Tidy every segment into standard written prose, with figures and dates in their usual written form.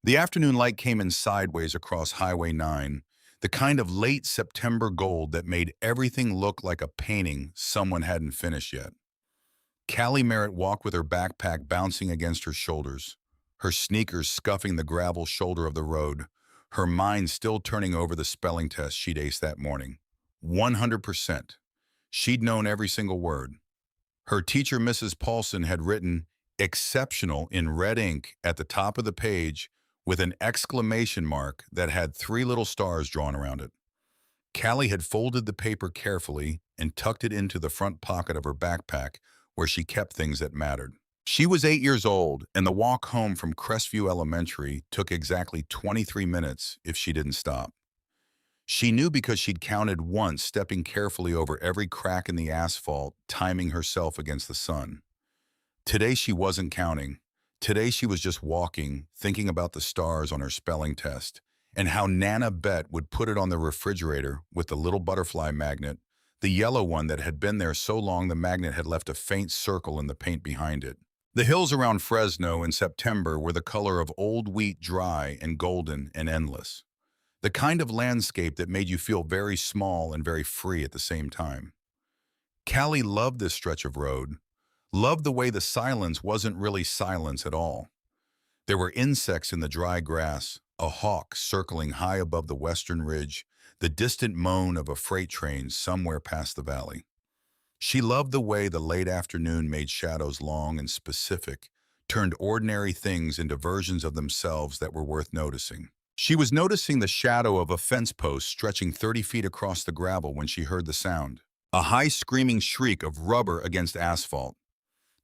The afternoon light came in sideways across Highway 9, the kind of late September gold that made everything look like a painting someone hadn't finished yet. Callie Merritt walked with her backpack bouncing against her shoulders, her sneakers scuffing the gravel shoulder of the road, her mind still turning over the spelling test she'd aced that morning. 100%. She'd known every single word. Her teacher, Mrs. Paulson, had written exceptional in red ink at the top of the page with an exclamation mark that had three little stars drawn around it. Callie had folded the paper carefully and tucked it into the front pocket of her backpack where she kept things that mattered. She was 8 years old, and the walk home from Crestview Elementary took exactly 23 minutes if she didn't stop. She knew because she'd counted once, stepping carefully over every crack in the asphalt, timing herself against the sun. Today she wasn't counting. Today she was just walking, thinking about the stars on her spelling test, and how Nana Bet would put it on the refrigerator with the little butterfly magnet, the yellow one that had been there so long the magnet had left a faint circle in the paint behind it. The hills around Fresno in September were the color of old wheat, dry and golden and endless. The kind of landscape that made you feel very small and very free at the same time. Callie loved this stretch of road, loved the way the silence wasn't really silence at all. There were insects in the dry grass, a hawk circling high above the western ridge, the distant moan of a freight train somewhere past the valley. She loved the way the late afternoon made shadows long and specific, turned ordinary things into versions of themselves that were worth noticing. She was noticing the shadow of a fence post stretching 30 feet across the gravel when she heard the sound. A high screaming shriek of rubber against asphalt.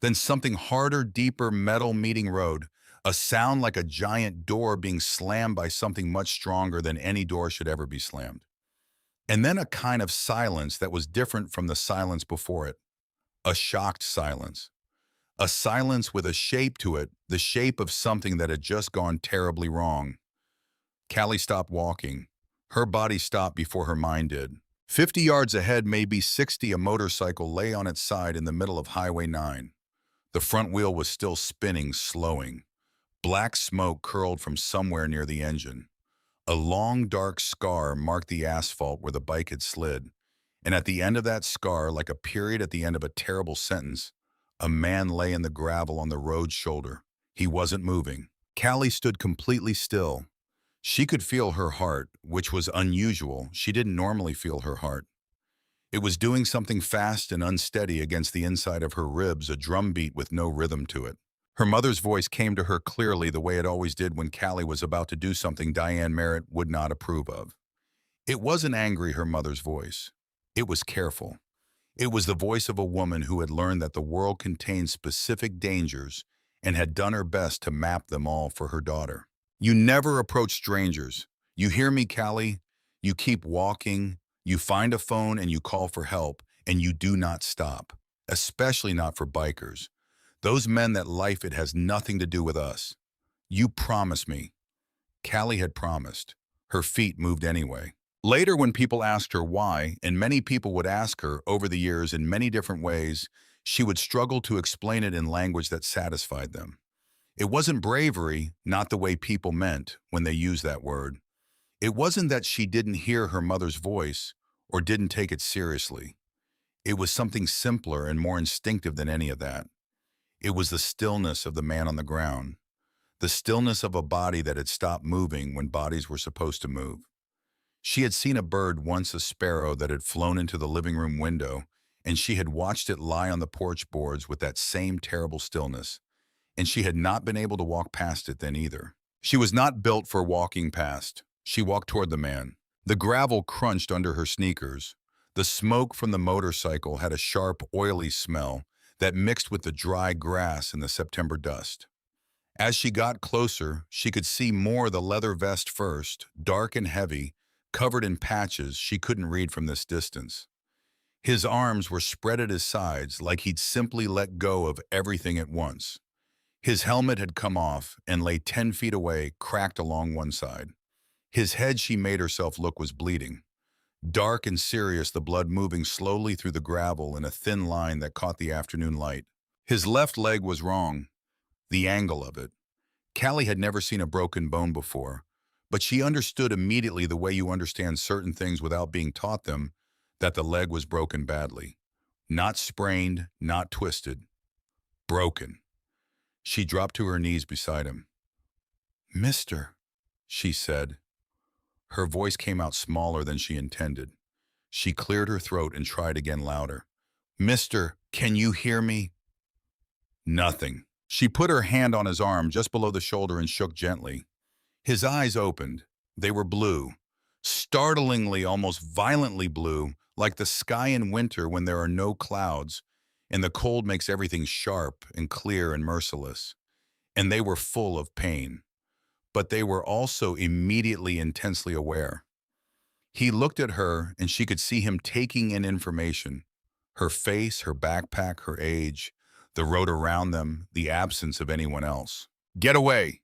Then something harder, deeper, metal meeting road, a sound like a giant door being slammed by something much stronger than any door should ever be slammed. And then a kind of silence that was different from the silence before it. A shocked silence. A silence with a shape to it, the shape of something that had just gone terribly wrong. Callie stopped walking. Her body stopped before her mind did. 50 yards ahead, maybe 60, a motorcycle lay on its side in the middle of Highway 9. The front wheel was still spinning, slowing. Black smoke curled from somewhere near the engine. A long, dark scar marked the asphalt where the bike had slid. And at the end of that scar, like a period at the end of a terrible sentence, a man lay in the gravel on the road's shoulder. He wasn't moving. Callie stood completely still. She could feel her heart, which was unusual. She didn't normally feel her heart. It was doing something fast and unsteady against the inside of her ribs, a drumbeat with no rhythm to it. Her mother's voice came to her clearly the way it always did when Callie was about to do something Diane Merritt would not approve of. It wasn't angry, her mother's voice. It was careful. It was the voice of a woman who had learned that the world contained specific dangers and had done her best to map them all for her daughter. You never approach strangers. You hear me, Callie? You keep walking. You find a phone and you call for help, and you do not stop, especially not for bikers. Those men that life it has nothing to do with us. You promise me. Callie had promised. Her feet moved anyway. Later, when people asked her why, and many people would ask her over the years in many different ways, she would struggle to explain it in language that satisfied them. It wasn't bravery, not the way people meant when they used that word. It wasn't that she didn't hear her mother's voice or didn't take it seriously. It was something simpler and more instinctive than any of that. It was the stillness of the man on the ground, the stillness of a body that had stopped moving when bodies were supposed to move. She had seen a bird, once a sparrow, that had flown into the living room window, and she had watched it lie on the porch boards with that same terrible stillness, and she had not been able to walk past it then either. She was not built for walking past. She walked toward the man. The gravel crunched under her sneakers. The smoke from the motorcycle had a sharp, oily smell that mixed with the dry grass and the September dust. As she got closer, she could see more the leather vest first, dark and heavy, covered in patches she couldn't read from this distance. His arms were spread at his sides like he'd simply let go of everything at once. His helmet had come off and lay 10 feet away, cracked along one side. His head, she made herself look, was bleeding. Dark and serious, the blood moving slowly through the gravel in a thin line that caught the afternoon light. His left leg was wrong, the angle of it. Callie had never seen a broken bone before, but she understood immediately the way you understand certain things without being taught them, that the leg was broken badly. Not sprained, not twisted. Broken. She dropped to her knees beside him. "Mister," she said. Her voice came out smaller than she intended. She cleared her throat and tried again louder. "Mister, can you hear me?" Nothing. She put her hand on his arm just below the shoulder and shook gently. His eyes opened. They were blue. Startlingly, almost violently blue, like the sky in winter when there are no clouds, and the cold makes everything sharp and clear and merciless. And they were full of pain. But they were also immediately intensely aware. He looked at her, and she could see him taking in information. Her face, her backpack, her age, the road around them, the absence of anyone else. "Get away!"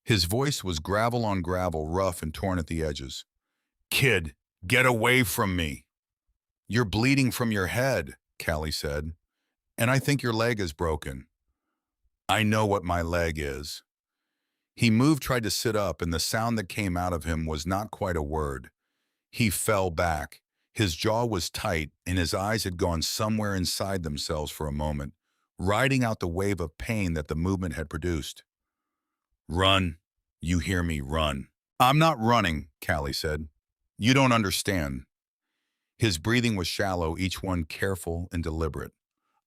His voice was gravel on gravel, rough and torn at the edges. "Kid, get away from me!" "You're bleeding from your head," Callie said, "and I think your leg is broken." "I know what my leg is." He moved, tried to sit up, and the sound that came out of him was not quite a word. He fell back. His jaw was tight, and his eyes had gone somewhere inside themselves for a moment, riding out the wave of pain that the movement had produced. "Run. You hear me, run." "I'm not running," Callie said. "You don't understand." His breathing was shallow, each one careful and deliberate.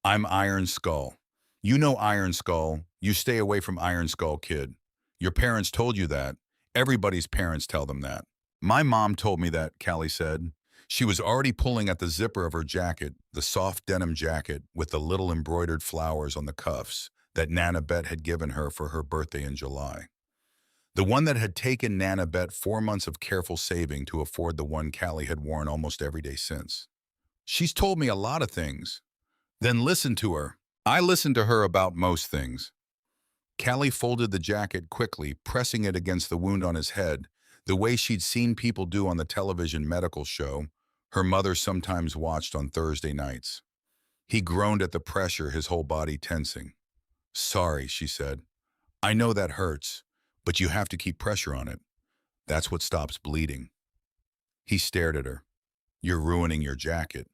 "I'm Iron Skull. You know Iron Skull. You stay away from Iron Skull, kid. Your parents told you that. Everybody's parents tell them that." "My mom told me that," Callie said. She was already pulling at the zipper of her jacket, the soft denim jacket with the little embroidered flowers on the cuffs that Nana Bet had given her for her birthday in July. The one that had taken Nana Bet 4 months of careful saving to afford the one Callie had worn almost every day since. "She's told me a lot of things." "Then listen to her." "I listen to her about most things." Callie folded the jacket quickly, pressing it against the wound on his head, the way she'd seen people do on the television medical show her mother sometimes watched on Thursday nights. He groaned at the pressure, his whole body tensing. "Sorry," she said. "I know that hurts, but you have to keep pressure on it. That's what stops bleeding." He stared at her. "You're ruining your jacket."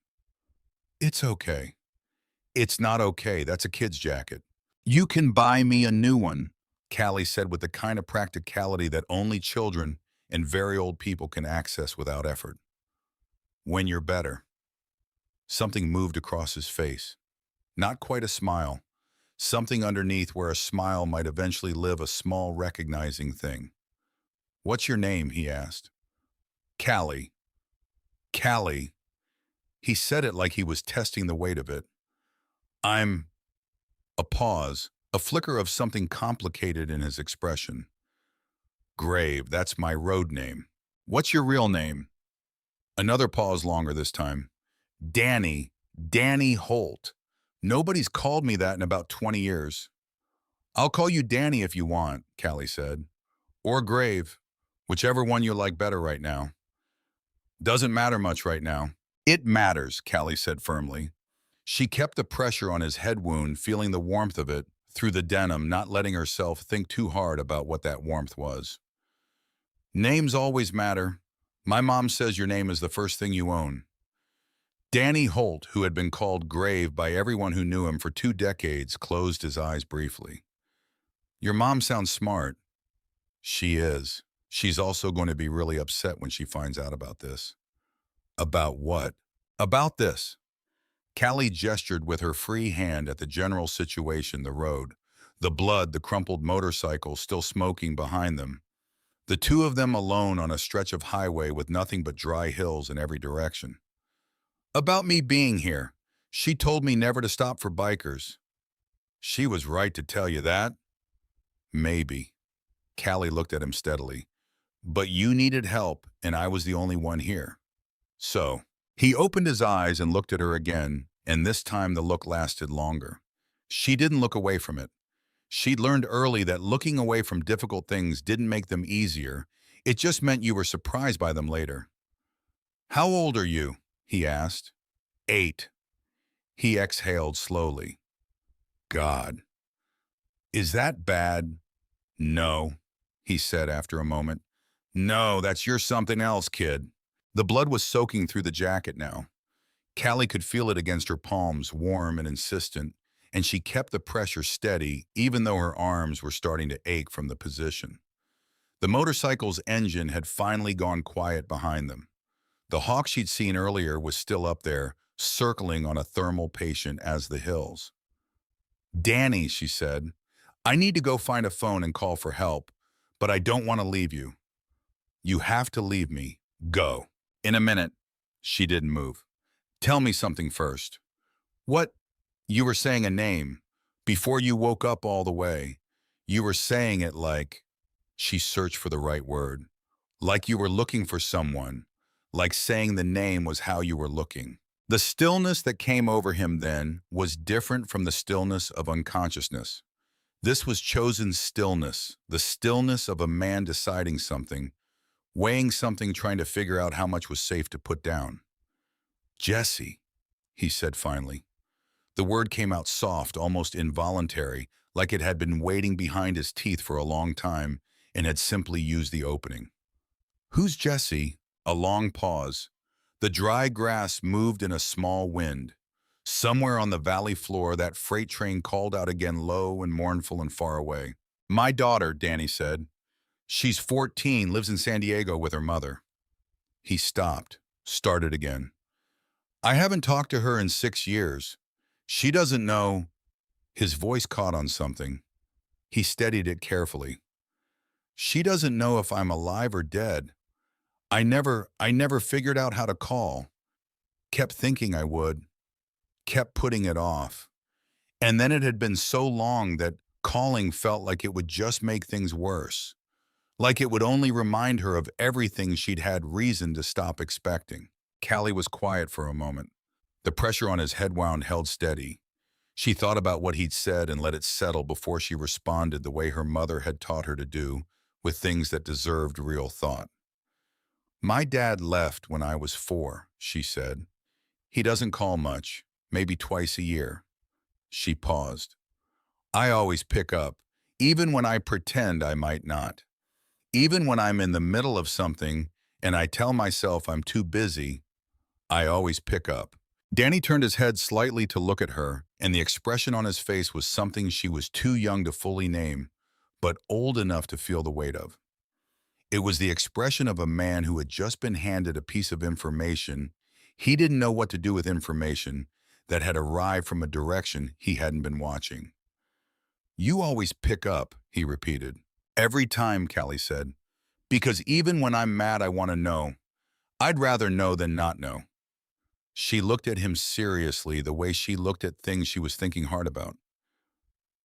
"It's okay." "It's not okay. That's a kid's jacket." "You can buy me a new one," Callie said with the kind of practicality that only children and very old people can access without effort. "When you're better." Something moved across his face. Not quite a smile. Something underneath where a smile might eventually live, a small recognizing thing. "What's your name?" he asked. "Callie." "Callie." He said it like he was testing the weight of it. "I'm—" A pause, a flicker of something complicated in his expression. "Grave, that's my road name." "What's your real name?" Another pause, longer this time. "Danny. Danny Holt. Nobody's called me that in about 20 years. "I'll call you Danny if you want," Callie said. "Or Grave. Whichever one you like better right now." "Doesn't matter much right now." "It matters," Callie said firmly. She kept the pressure on his head wound, feeling the warmth of it through the denim, not letting herself think too hard about what that warmth was. "Names always matter. My mom says your name is the first thing you own." Danny Holt, who had been called Grave by everyone who knew him for 2 decades, closed his eyes briefly. "Your mom sounds smart." "She is. She's also going to be really upset when she finds out about this." "About what?" "About this." Callie gestured with her free hand at the general situation, the road, the blood, the crumpled motorcycle still smoking behind them. The two of them alone on a stretch of highway with nothing but dry hills in every direction. "About me being here. She told me never to stop for bikers." "She was right to tell you that." "Maybe." Callie looked at him steadily. "But you needed help, and I was the only one here. So." He opened his eyes and looked at her again, and this time the look lasted longer. She didn't look away from it. She'd learned early that looking away from difficult things didn't make them easier. It just meant you were surprised by them later. "How old are you?" he asked. 8. He exhaled slowly. "God. Is that bad?" No, he said after a moment. No, that's you're something else, kid. The blood was soaking through the jacket now. Callie could feel it against her palms, warm and insistent, and she kept the pressure steady even though her arms were starting to ache from the position. The motorcycle's engine had finally gone quiet behind them. The hawk she'd seen earlier was still up there, circling on a thermal patient as the hills. Danny, she said, I need to go find a phone and call for help, but I don't want to leave you. You have to leave me. Go. In a minute. She didn't move. Tell me something first. What? You were saying a name. Before you woke up all the way. You were saying it like, she searched for the right word, like you were looking for someone, like saying the name was how you were looking. The stillness that came over him then was different from the stillness of unconsciousness. This was chosen stillness, the stillness of a man deciding something, weighing something, trying to figure out how much was safe to put down. Jesse, he said finally. The word came out soft, almost involuntary, like it had been waiting behind his teeth for a long time and had simply used the opening. Who's Jesse? A long pause. The dry grass moved in a small wind. Somewhere on the valley floor, that freight train called out again, low and mournful and far away. My daughter, Danny said. She's 14, lives in San Diego with her mother. He stopped, started again. I haven't talked to her in 6 years. She doesn't know. His voice caught on something. He steadied it carefully. She doesn't know if I'm alive or dead. I never figured out how to call. Kept thinking I would. Kept putting it off. And then it had been so long that calling felt like it would just make things worse. Like it would only remind her of everything she'd had reason to stop expecting. Callie was quiet for a moment. The pressure on his head wound held steady. She thought about what he'd said and let it settle before she responded the way her mother had taught her to do, with things that deserved real thought. My dad left when I was 4, she said. He doesn't call much, maybe twice a year. She paused. I always pick up, even when I pretend I might not. Even when I'm in the middle of something and I tell myself I'm too busy, I always pick up. Danny turned his head slightly to look at her, and the expression on his face was something she was too young to fully name, but old enough to feel the weight of. It was the expression of a man who had just been handed a piece of information he didn't know what to do with, information that had arrived from a direction he hadn't been watching. You always pick up, he repeated. Every time, Callie said. Because even when I'm mad, I want to know. I'd rather know than not know. She looked at him seriously, the way she looked at things she was thinking hard about.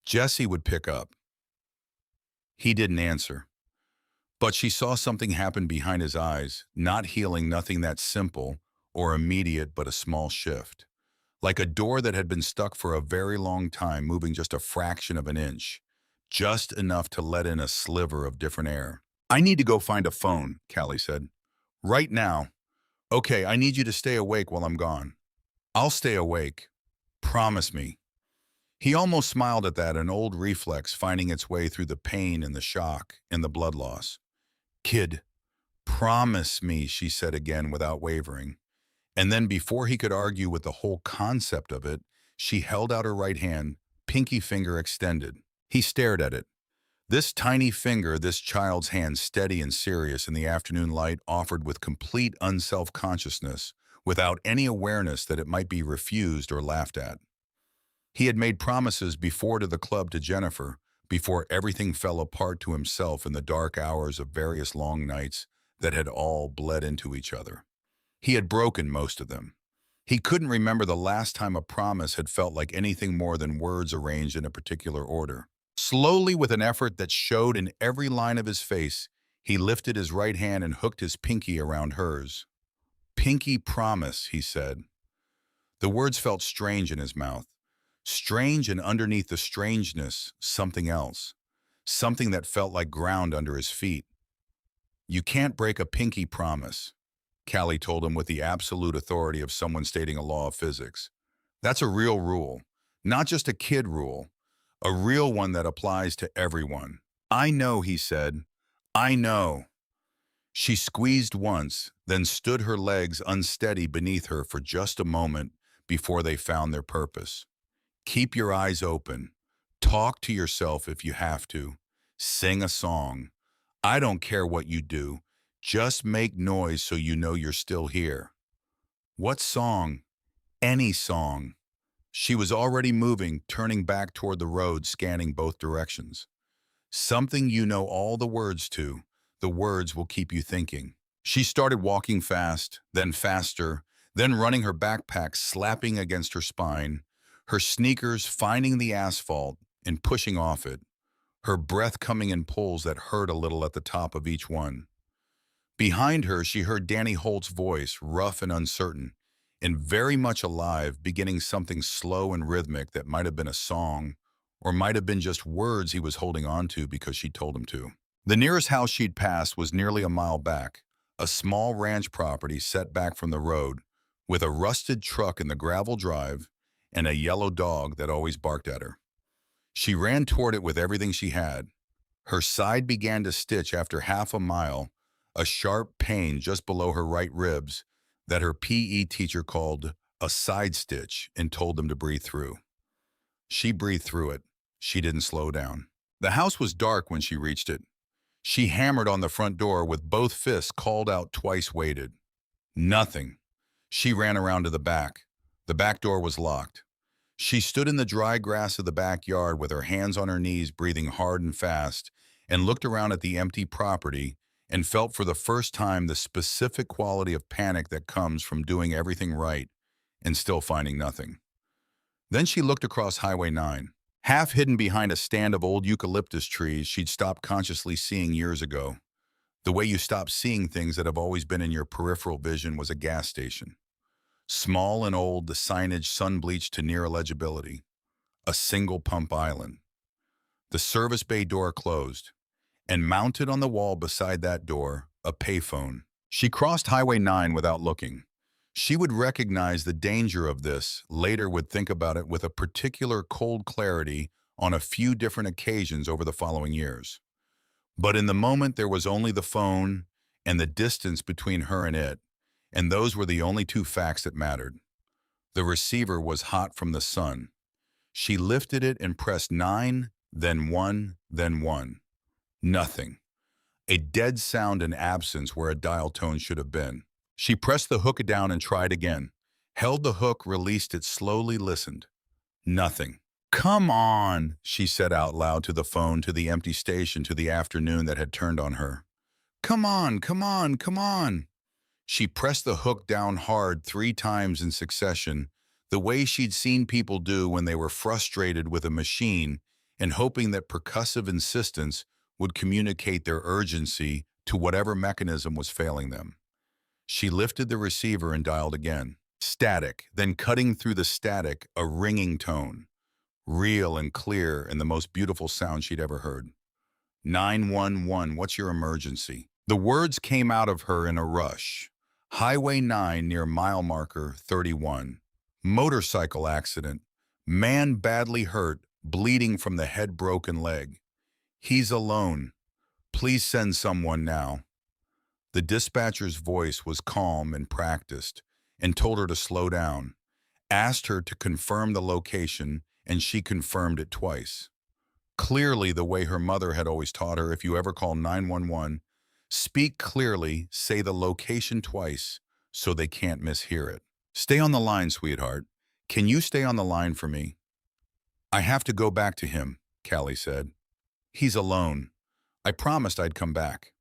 Jesse would pick up. He didn't answer. But she saw something happen behind his eyes, not healing, nothing that simple or immediate, but a small shift. Like a door that had been stuck for a very long time, moving just a fraction of an inch, just enough to let in a sliver of different air. I need to go find a phone, Callie said. Right now. Okay, I need you to stay awake while I'm gone. I'll stay awake. Promise me. He almost smiled at that, an old reflex finding its way through the pain and the shock and the blood loss. Kid, promise me, she said again without wavering. And then before he could argue with the whole concept of it, she held out her right hand, pinky finger extended. He stared at it. This tiny finger, this child's hand, steady and serious in the afternoon light, offered with complete unself-consciousness, without any awareness that it might be refused or laughed at. He had made promises before to the club, to Jennifer, before everything fell apart, to himself in the dark hours of various long nights that had all bled into each other. He had broken most of them. He couldn't remember the last time a promise had felt like anything more than words arranged in a particular order. Slowly, with an effort that showed in every line of his face, he lifted his right hand and hooked his pinky around hers. Pinky promise, he said. The words felt strange in his mouth. Strange, and underneath the strangeness, something else. Something that felt like ground under his feet. You can't break a pinky promise, Callie told him with the absolute authority of someone stating a law of physics. That's a real rule, not just a kid rule, a real one that applies to everyone. "I know," he said. "I know." She squeezed once, then stood her legs unsteady beneath her for just a moment before they found their purpose. Keep your eyes open. Talk to yourself if you have to. Sing a song. I don't care what you do. Just make noise so you know you're still here. What song? Any song. She was already moving, turning back toward the road, scanning both directions. Something you know all the words to. The words will keep you thinking. She started walking fast, then faster, then running her backpack slapping against her spine, her sneakers finding the asphalt and pushing off it, her breath coming in pulls that hurt a little at the top of each one. Behind her, she heard Danny Holt's voice, rough and uncertain, and very much alive, beginning something slow and rhythmic that might have been a song, or might have been just words he was holding on to because she told him to. The nearest house she'd passed was nearly a mile back, a small ranch property set back from the road, with a rusted truck in the gravel drive and a yellow dog that always barked at her. She ran toward it with everything she had. Her side began to stitch after half a mile, a sharp pain just below her right ribs that her PE teacher called a side stitch and told them to breathe through. She breathed through it. She didn't slow down. The house was dark when she reached it. She hammered on the front door with both fists, called out twice, waited. Nothing. She ran around to the back. The back door was locked. She stood in the dry grass of the backyard with her hands on her knees, breathing hard and fast, and looked around at the empty property and felt for the first time the specific quality of panic that comes from doing everything right and still finding nothing. Then she looked across Highway 9. Half hidden behind a stand of old eucalyptus trees she'd stopped consciously seeing years ago. The way you stop seeing things that have always been in your peripheral vision was a gas station. Small and old, the signage sun-bleached to near illegibility. A single pump island. The service bay door closed, and mounted on the wall beside that door, a payphone. She crossed Highway 9 without looking. She would recognize the danger of this, later would think about it with a particular cold clarity on a few different occasions over the following years. But in the moment there was only the phone and the distance between her and it, and those were the only two facts that mattered. The receiver was hot from the sun. She lifted it and pressed 9, then 1, then 1. Nothing. A dead sound and absence where a dial tone should have been. She pressed the hook down and tried again. Held the hook, released it, slowly listened. Nothing. "Come on," she said out loud to the phone, to the empty station, to the afternoon that had turned on her. "Come on, come on, come on." She pressed the hook down hard 3 times in succession, the way she'd seen people do when they were frustrated with a machine and hoping that percussive insistence would communicate their urgency to whatever mechanism was failing them. She lifted the receiver and dialed again. Static, then cutting through the static, a ringing tone. Real and clear and the most beautiful sound she'd ever heard. 911, what's your emergency? The words came out of her in a rush. Highway 9 near mile marker 31. Motorcycle accident. Man badly hurt, bleeding from the head, broken leg. He's alone. Please send someone now. The dispatcher's voice was calm and practiced and told her to slow down, asked her to confirm the location, and she confirmed it twice. Clearly the way her mother had always taught her, if you ever call 911, speak clearly, say the location twice so they can't mishear it. "Stay on the line, sweetheart. Can you stay on the line for me?" "I have to go back to him," Callie said. "He's alone. I promised I'd come back."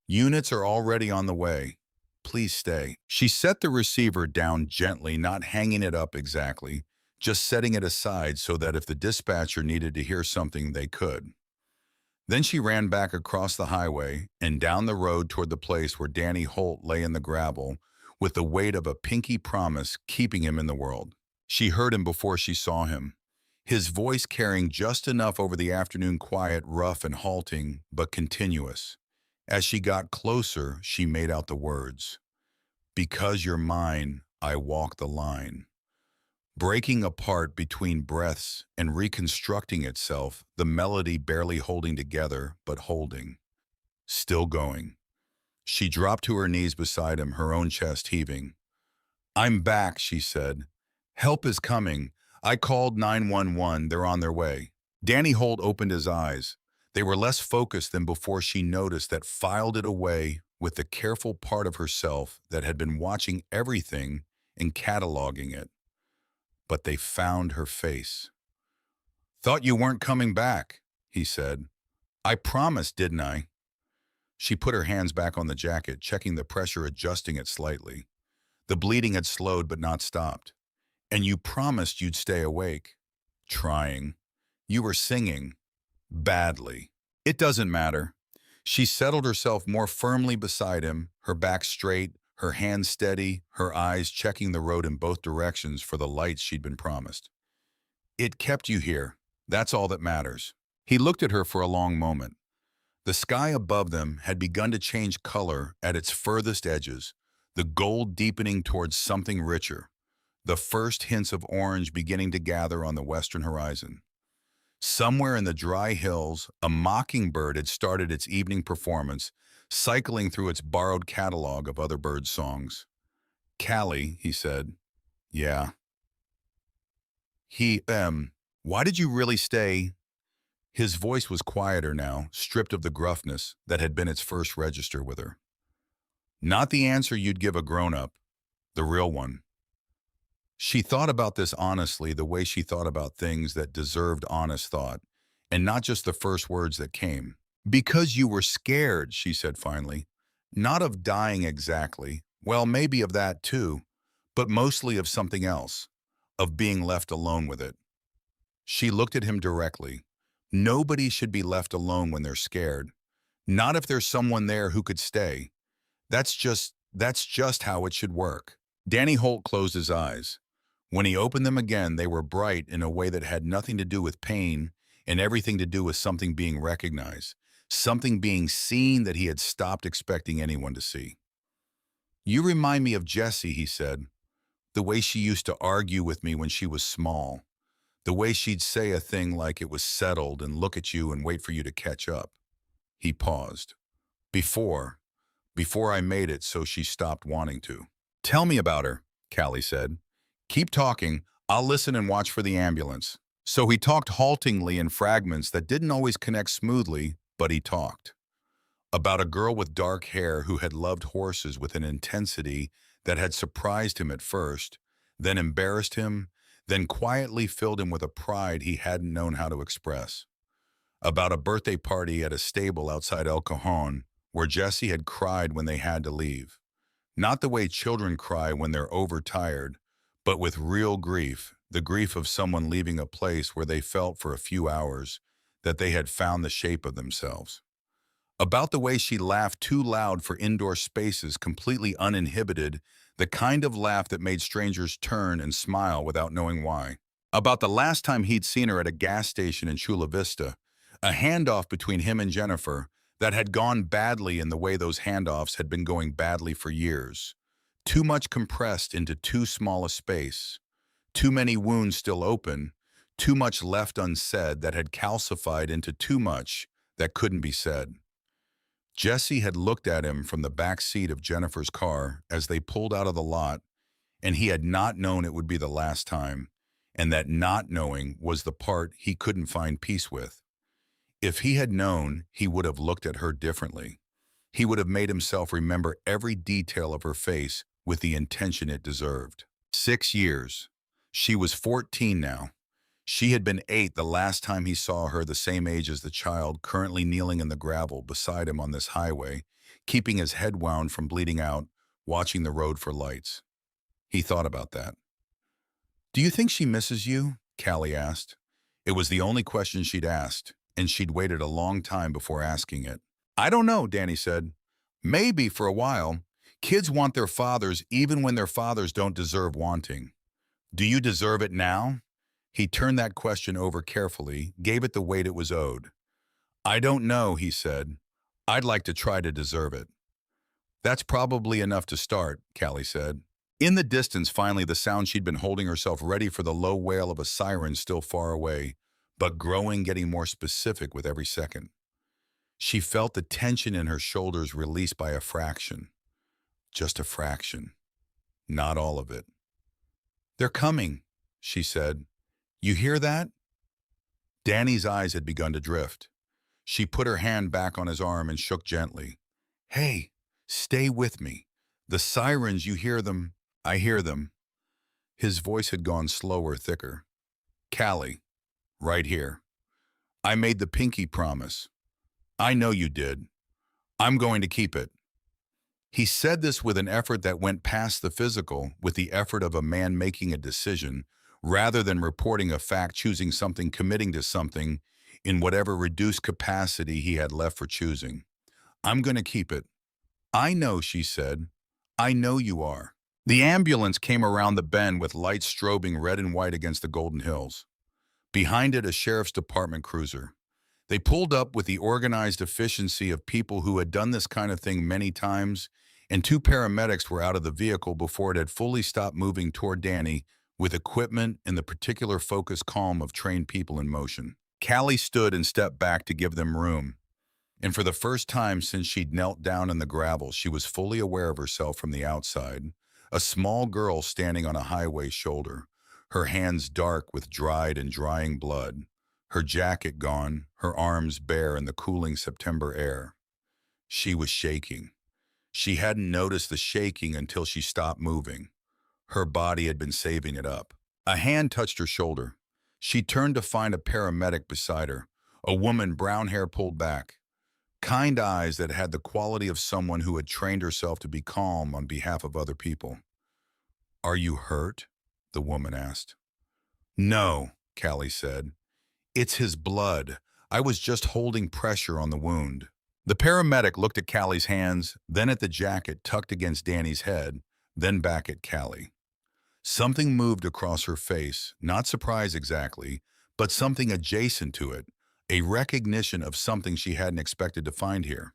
"Units are already on the way. Please stay." She set the receiver down gently, not hanging it up exactly, just setting it aside so that if the dispatcher needed to hear something, they could. Then she ran back across the highway and down the road toward the place where Danny Holt lay in the gravel with the weight of a pinky promise keeping him in the world. She heard him before she saw him, his voice carrying just enough over the afternoon quiet, rough and halting, but continuous. As she got closer, she made out the words, "Because you're mine, I walk the line." breaking apart between breaths and reconstructing itself, the melody barely holding together, but holding, still going. She dropped to her knees beside him, her own chest heaving. "I'm back," she said. "Help is coming. I called 911. They're on their way." Danny Holt opened his eyes. They were less focused than before she noticed that filed it away with the careful part of herself that had been watching everything and cataloging it. But they found her face. "Thought you weren't coming back," he said. "I promised, didn't I?" She put her hands back on the jacket, checking the pressure, adjusting it slightly. The bleeding had slowed but not stopped. "And you promised you'd stay awake." "Trying. You were singing. Badly." "It doesn't matter." She settled herself more firmly beside him, her back straight, her hands steady, her eyes checking the road in both directions for the lights she'd been promised. "It kept you here. That's all that matters." He looked at her for a long moment. The sky above them had begun to change color at its furthest edges, the gold deepening towards something richer, the first hints of orange beginning to gather on the western horizon. Somewhere in the dry hills, a mockingbird had started its evening performance, cycling through its borrowed catalog of other birds' songs. "Callie," he said. "Yeah." Why did you really stay?" His voice was quieter now, stripped of the gruffness that had been its first register with her. "Not the answer you'd give a grown-up, the real one." She thought about this honestly, the way she thought about things that deserved honest thought, and not just the first words that came. "Because you were scared," she said finally. "Not of dying exactly. Well, maybe of that too, but mostly of something else, of being left alone with it." She looked at him directly. Nobody should be left alone when they're scared. Not if there's someone there who could stay. That's just how it should work. Danny Holt closed his eyes. When he opened them again, they were bright in a way that had nothing to do with pain and everything to do with something being recognized, something being seen that he had stopped expecting anyone to see. "You remind me of Jessie," he said. "The way she used to argue with me when she was small. The way she'd say a thing like it was settled and look at you and wait for you to catch up." He paused. Before, before I made it so she stopped wanting to." "Tell me about her," Callie said. "Keep talking. I'll listen and watch for the ambulance." So he talked haltingly in fragments that didn't always connect smoothly, but he talked. About a girl with dark hair who had loved horses with an intensity that had surprised him at first, then embarrassed him, then quietly filled him with a pride he hadn't known how to express. About a birthday party at a stable outside El Cajon, where Jesse had cried when they had to leave. Not the way children cry when they're overtired, but with real grief, the grief of someone leaving a place where they felt for a few hours that they had found the shape of themselves. About the way she laughed too loud for indoor spaces, completely uninhibited, the kind of laugh that made strangers turn and smile without knowing why. About the last time he'd seen her at a gas station in Chula Vista, a handoff between him and Jennifer that had gone badly in the way those handoffs had been going badly for years. Too much compressed into too small a space, too many wounds still open, too much left unsaid that had calcified into too much that couldn't be said. Jesse had looked at him from the back seat of Jennifer's car as they pulled out of the lot, and he had not known it would be the last time, and that not knowing was the part he couldn't find peace with. If he had known, he would have looked at her differently. He would have made himself remember every detail of her face with the intention it deserved. 6 years. She was 14 now. She had been 8 the last time he saw her, the same age as the child currently kneeling in the gravel beside him on this highway, keeping his head wound from bleeding out, watching the road for lights. He thought about that. "Do you think she misses you?" Callie asked. It was the only question she'd asked, and she'd waited a long time before asking it. "I don't know," Danny said. "Maybe for a while. Kids want their fathers even when their fathers don't deserve wanting." "Do you deserve it now?" He turned that question over carefully, gave it the weight it was owed. "I don't know," he said. "I'd like to try to deserve it." "That's probably enough to start," Callie said. In the distance, finally, the sound she'd been holding herself ready for the low wail of a siren still far away, but growing, getting more specific with every second. She felt the tension in her shoulders released by a fraction. Just a fraction. Not all of it. "They're coming," she said. "You hear that?" Danny's eyes had begun to drift. She put her hand back on his arm and shook gently. "Hey, stay with me. The sirens, you hear them. I hear them." His voice had gone slower, thicker. "Callie, right here. I made the pinky promise. I know you did. I'm going to keep it." He said this with an effort that went past the physical, with the effort of a man making a decision, rather than reporting a fact, choosing something, committing to something, in whatever reduced capacity he had left for choosing. "I'm going to keep it." "I know," she said. "I know you are." The ambulance came around the bend with lights strobing red and white against the golden hills. Behind it, a sheriff's department cruiser. They pulled up with the organized efficiency of people who had done this kind of thing many times, and two paramedics were out of the vehicle before it had fully stopped moving toward Danny, with equipment and the particular focused calm of trained people in motion. Callie stood and stepped back to give them room, and for the first time since she'd knelt down in the gravel, she was fully aware of herself from the outside, a small girl standing on a highway shoulder, her hands dark with dried and drying blood, her jacket gone, her arms bare in the cooling September air. She was shaking. She hadn't noticed the shaking until she stopped moving. Her body had been saving it up. A hand touched her shoulder. She turned to find a paramedic beside her, a woman, brown hair pulled back, kind eyes that had the quality of someone who had trained herself to be calm on behalf of other people. "Are you hurt?" the woman asked. "No," Callie said. "It's his blood. I was just holding pressure on the wound." The paramedic looked at Callie's hands, then at the jacket tucked against Danny's head, then back at Callie. Something moved across her face, not surprise exactly, but something adjacent to it, a recognition of something she hadn't expected to find here.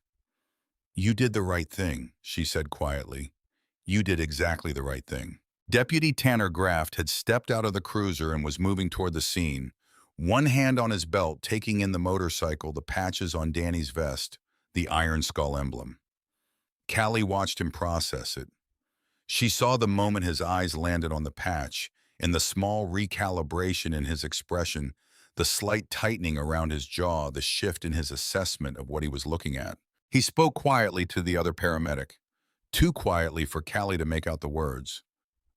"You did the right thing," she said quietly. "You did exactly the right thing." Deputy Tanner Graft had stepped out of the cruiser and was moving toward the scene, one hand on his belt taking in the motorcycle, the patches on Danny's vest, the Iron Skull emblem. Callie watched him process it. She saw the moment his eyes landed on the patch, and the small recalibration in his expression, the slight tightening around his jaw, the shift in his assessment of what he was looking at. He spoke quietly to the other paramedic, too quietly for Callie to make out the words.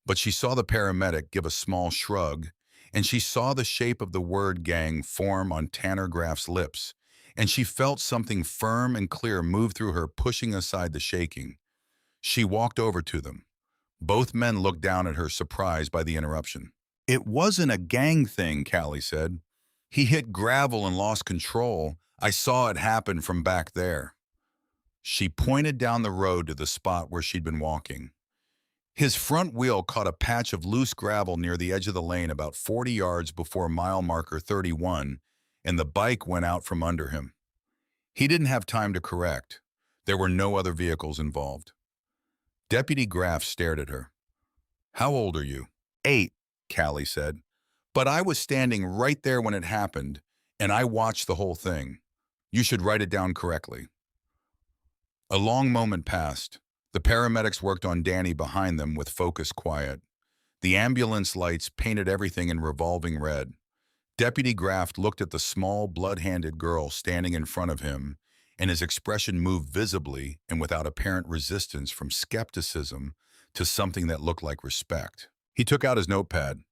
But she saw the paramedic give a small shrug, and she saw the shape of the word "gang" form on Tanner Graff's lips, and she felt something firm and clear move through her, pushing aside the shaking. She walked over to them. Both men looked down at her, surprised by the interruption. "It wasn't a gang thing," Callie said. "He hit gravel and lost control. I saw it happen from back there." She pointed down the road to the spot where she'd been walking. His front wheel caught a patch of loose gravel near the edge of the lane about 40 yards before mile marker 31, and the bike went out from under him. He didn't have time to correct. There were no other vehicles involved. Deputy Graff stared at her. "How old are you?" "8, Callie said. "But I was standing right there when it happened, and I watched the whole thing. You should write it down correctly." A long moment passed. The paramedics worked on Danny behind them with focused quiet. The ambulance lights painted everything in revolving red. Deputy Graft looked at the small, blood-handed girl standing in front of him, and his expression moved visibly and without apparent resistance from skepticism to something that looked like respect. He took out his notepad.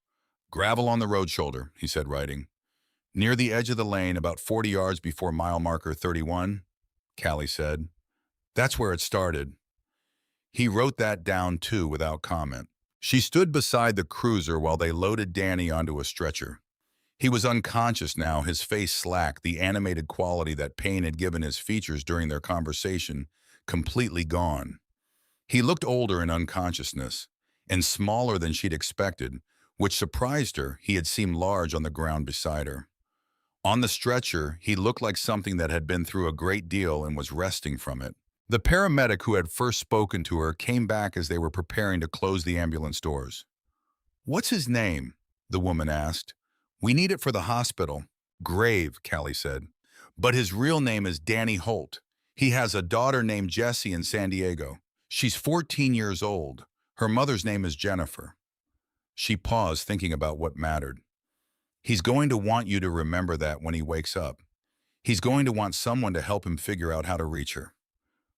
"Gravel on the road shoulder," he said, writing. "Near the edge of the lane, about 40 yards before mile marker 31, Callie said. "That's where it started." He wrote that down too without comment. She stood beside the cruiser while they loaded Danny onto a stretcher. He was unconscious now, his face slack, the animated quality that pain had given his features during their conversation completely gone. He looked older in unconsciousness, and smaller than she'd expected, which surprised her. He had seemed large on the ground beside her. On the stretcher, he looked like something that had been through a great deal and was resting from it. The paramedic who had first spoken to her came back as they were preparing to close the ambulance doors. "What's his name?" the woman asked. "We need it for the hospital." "Grave," Callie said. "But his real name is Danny Holt. He has a daughter named Jessie in San Diego. She's 14 years old. Her mother's name is Jennifer." She paused, thinking about what mattered. "He's going to want you to remember that when he wakes up. He's going to want someone to help him figure out how to reach her."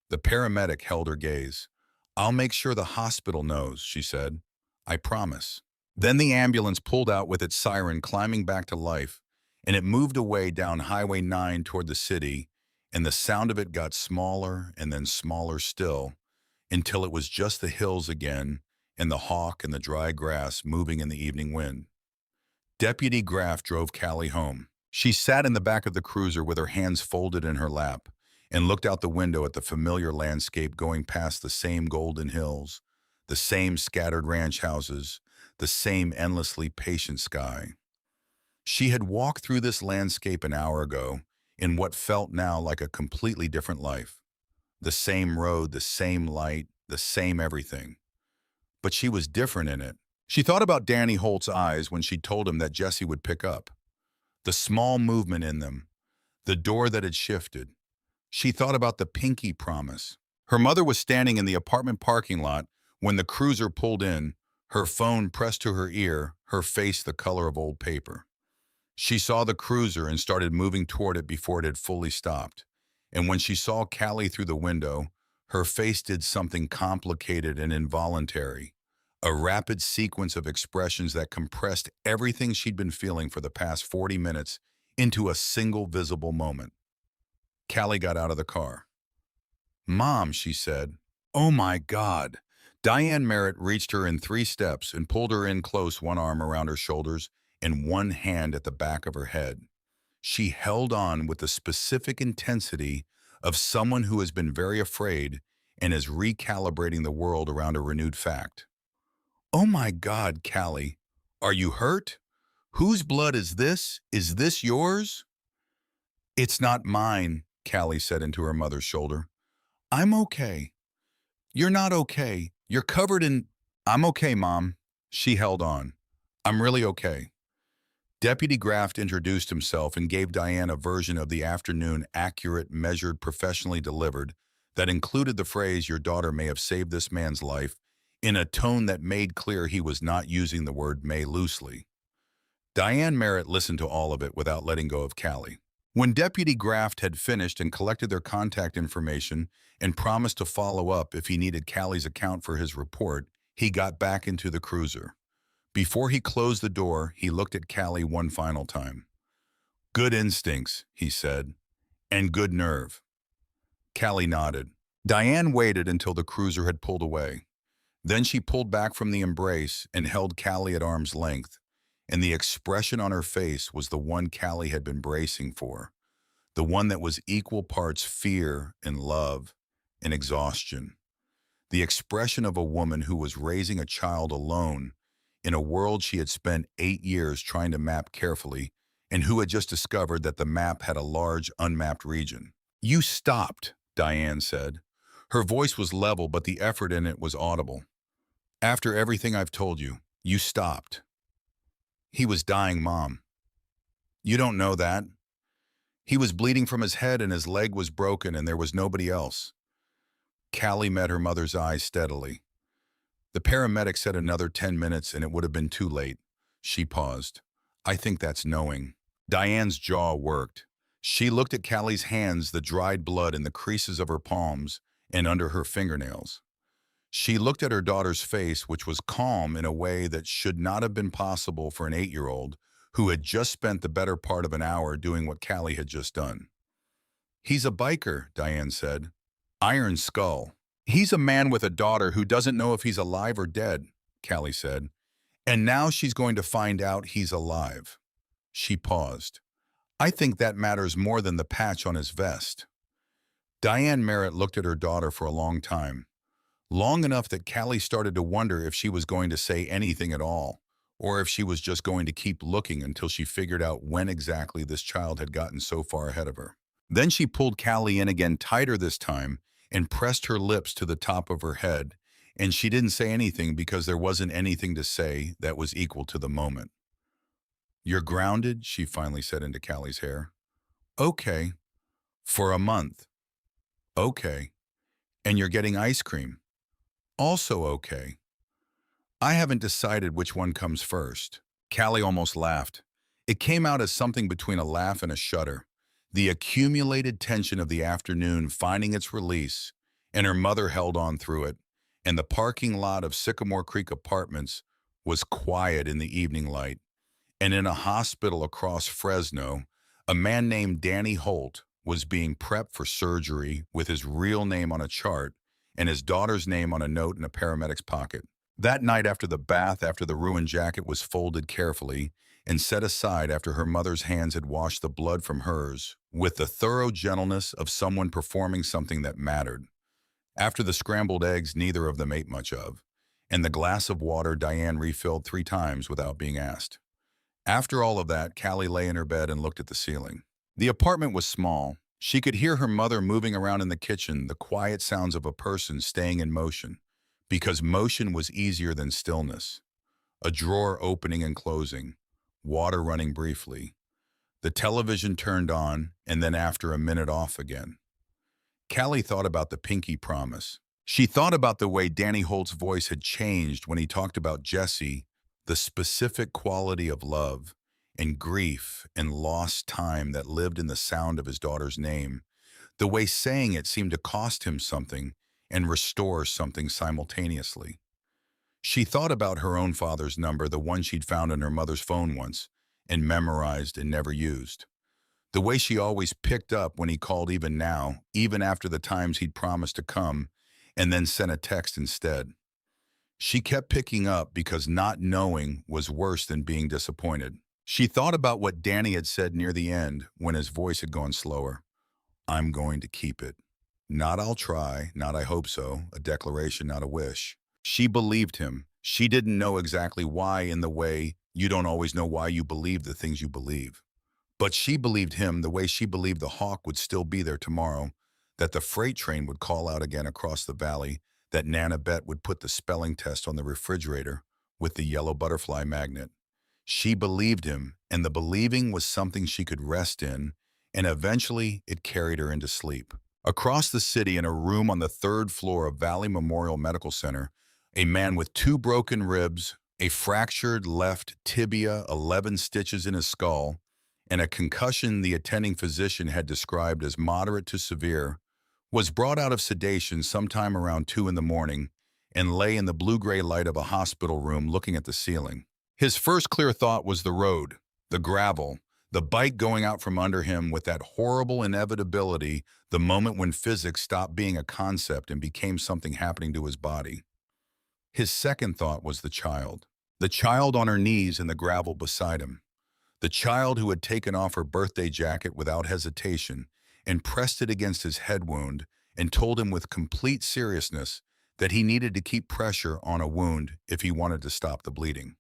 The paramedic held her gaze. "I'll make sure the hospital knows," she said. "I promise." Then the ambulance pulled out with its siren climbing back to life, and it moved away down Highway 9 toward the city, and the sound of it got smaller and then smaller still, until it was just the hills again and the hawk and the dry grass moving in the evening wind. Deputy Graff drove Callie home. She sat in the back of the cruiser with her hands folded in her lap and looked out the window at the familiar landscape going past the same golden hills, the same scattered ranch houses, the same endlessly patient sky. She had walked through this landscape an hour ago in what felt now like a completely different life. The same road, the same light, the same everything. But she was different in it. She thought about Danny Holt's eyes when she told him that Jessie would pick up. The small movement in them, the door that had shifted. She thought about the pinky promise. Her mother was standing in the apartment parking lot when the cruiser pulled in, her phone pressed to her ear, her face the color of old paper. She saw the cruiser and started moving toward it before it had fully stopped. And when she saw Callie through the window, her face did something complicated and involuntary, a rapid sequence of expressions that compressed everything she'd been feeling for the past 40 minutes into a single visible moment. Callie got out of the car. "Mom," she said. "Oh my God." Diane Merritt reached her in 3 steps and pulled her in close, one arm around her shoulders and one hand at the back of her head. She held on with the specific intensity of someone who has been very afraid and is recalibrating the world around a renewed fact. "Oh my God, Callie, are you hurt? Whose blood is this? Is this yours?" "It's not mine," Callie said into her mother's shoulder. "I'm okay." "You're not okay. You're covered in—" "I'm okay, Mom." She held on. "I'm really okay." Deputy Graff introduced himself and gave Diane a version of the afternoon, accurate, measured, professionally delivered, that included the phrase, "Your daughter may have saved this man's life," in a tone that made clear he was not using the word may loosely. Diane Merritt listened to all of it without letting go of Callie. When Deputy Graff had finished and collected their contact information and promised to follow up if he needed Callie's account for his report, he got back into the cruiser. Before he closed the door, he looked at Callie one final time. "Good instincts," he said, "and good nerve." Callie nodded. Diane waited until the cruiser had pulled away. Then she pulled back from the embrace and held Callie at arm's length, and the expression on her face was the one Callie had been bracing for, the one that was equal parts fear and love and exhaustion. The expression of a woman who was raising a child alone in a world she had spent 8 years trying to map carefully and who had just discovered that the map had a large unmapped region. "You stopped," Diane said. Her voice was level, but the effort in it was audible. "After everything I've told you, you stopped." "He was dying, Mom." "You don't know that." "He was bleeding from his head and his leg was broken and there was nobody else." Callie met her mother's eyes steadily. "The paramedic said another 10 minutes and it would have been too late." She paused. "I think that's knowing." Diane's jaw worked. She looked at Callie's hands, the dried blood in the creases of her palms and under her fingernails. She looked at her daughter's face, which was calm in a way that should not have been possible for an 8-year-old who had just spent the better part of an hour doing what Callie had just done. "He's a biker," Diane said. "Iron Skull. He's a man with a daughter who doesn't know if he's alive or dead," Callie said. "And now she's going to find out he's alive." She paused. "I think that matters more than the patch on his vest." Diane Merritt looked at her daughter for a long time. Long enough that Callie started to wonder if she was going to say anything at all, or if she was just going to keep looking until she figured out when exactly this child had gotten so far ahead of her. Then she pulled Callie in again tighter this time, and pressed her lips to the top of her head, and she didn't say anything because there wasn't anything to say that was equal to the moment. "You're grounded," she finally said into Callie's hair. "Okay. For a month." "Okay. And you're getting ice cream." "Also okay." "I haven't decided which one comes first." Callie almost laughed. It came out as something between a laugh and a shudder. The accumulated tension of the afternoon finding its release, and her mother held on through it, and the parking lot of Sycamore Creek Apartments was quiet in the evening light. And in a hospital across Fresno, a man named Danny Holt was being prepped for surgery with his real name on a chart and his daughter's name on a note in a paramedic's pocket. That night after the bath, after the ruined jacket was folded carefully and set aside after her mother's hands had washed the blood from hers, with the thorough gentleness of someone performing something that mattered. After the scrambled eggs neither of them ate much of, and the glass of water Diane refilled 3 times without being asked. After all of that, Callie lay in her bed and looked at the ceiling. The apartment was small. She could hear her mother moving around in the kitchen, the quiet sounds of a person staying in motion, because motion was easier than stillness. A drawer opening and closing, water running briefly. The television turned on, and then after a minute off again. Callie thought about the pinky promise. She thought about the way Danny Holt's voice had changed when he talked about Jesse, the specific quality of love and grief and lost time that lived in the sound of his daughter's name, the way saying it seemed to cost him something and restore something simultaneously. She thought about her own father's number, the one she'd found on her mother's phone once and memorized and never used. The way she always picked up when he called even now, even after the times he'd promised to come, and then sent a text instead. She kept picking up because not knowing was worse than being disappointed. She thought about what Danny had said near the end when his voice had gone slower. "I'm going to keep it. Not I'll try, not I hope so, a declaration, not a wish." She believed him. She didn't know exactly why, in the way you don't always know why you believe the things you believe. But she believed him the way she believed the hawk would still be there tomorrow, that the freight train would call out again across the valley, that Nana Bet would put the spelling test on the refrigerator with the yellow butterfly magnet. She believed him, and the believing was something she could rest in, and eventually it carried her into sleep. Across the city, in a room on the 3rd floor of Valley Memorial Medical Center, a man with 2 broken ribs, a fractured left tibia, 11 stitches in his skull, and a concussion the attending physician had described as moderate to severe, was brought out of sedation sometime around 2 in the morning and lay in the blue-gray light of a hospital room looking at the ceiling. His first clear thought was the road, the gravel, the bike going out from under him with that horrible inevitability, the moment when physics stopped being a concept and became something happening to his body. His second thought was the child on her knees in the gravel beside him. The child who had taken off her birthday jacket without hesitation and pressed it against his head wound and told him with complete seriousness that he needed to keep pressure on a wound if he wanted to stop the bleeding.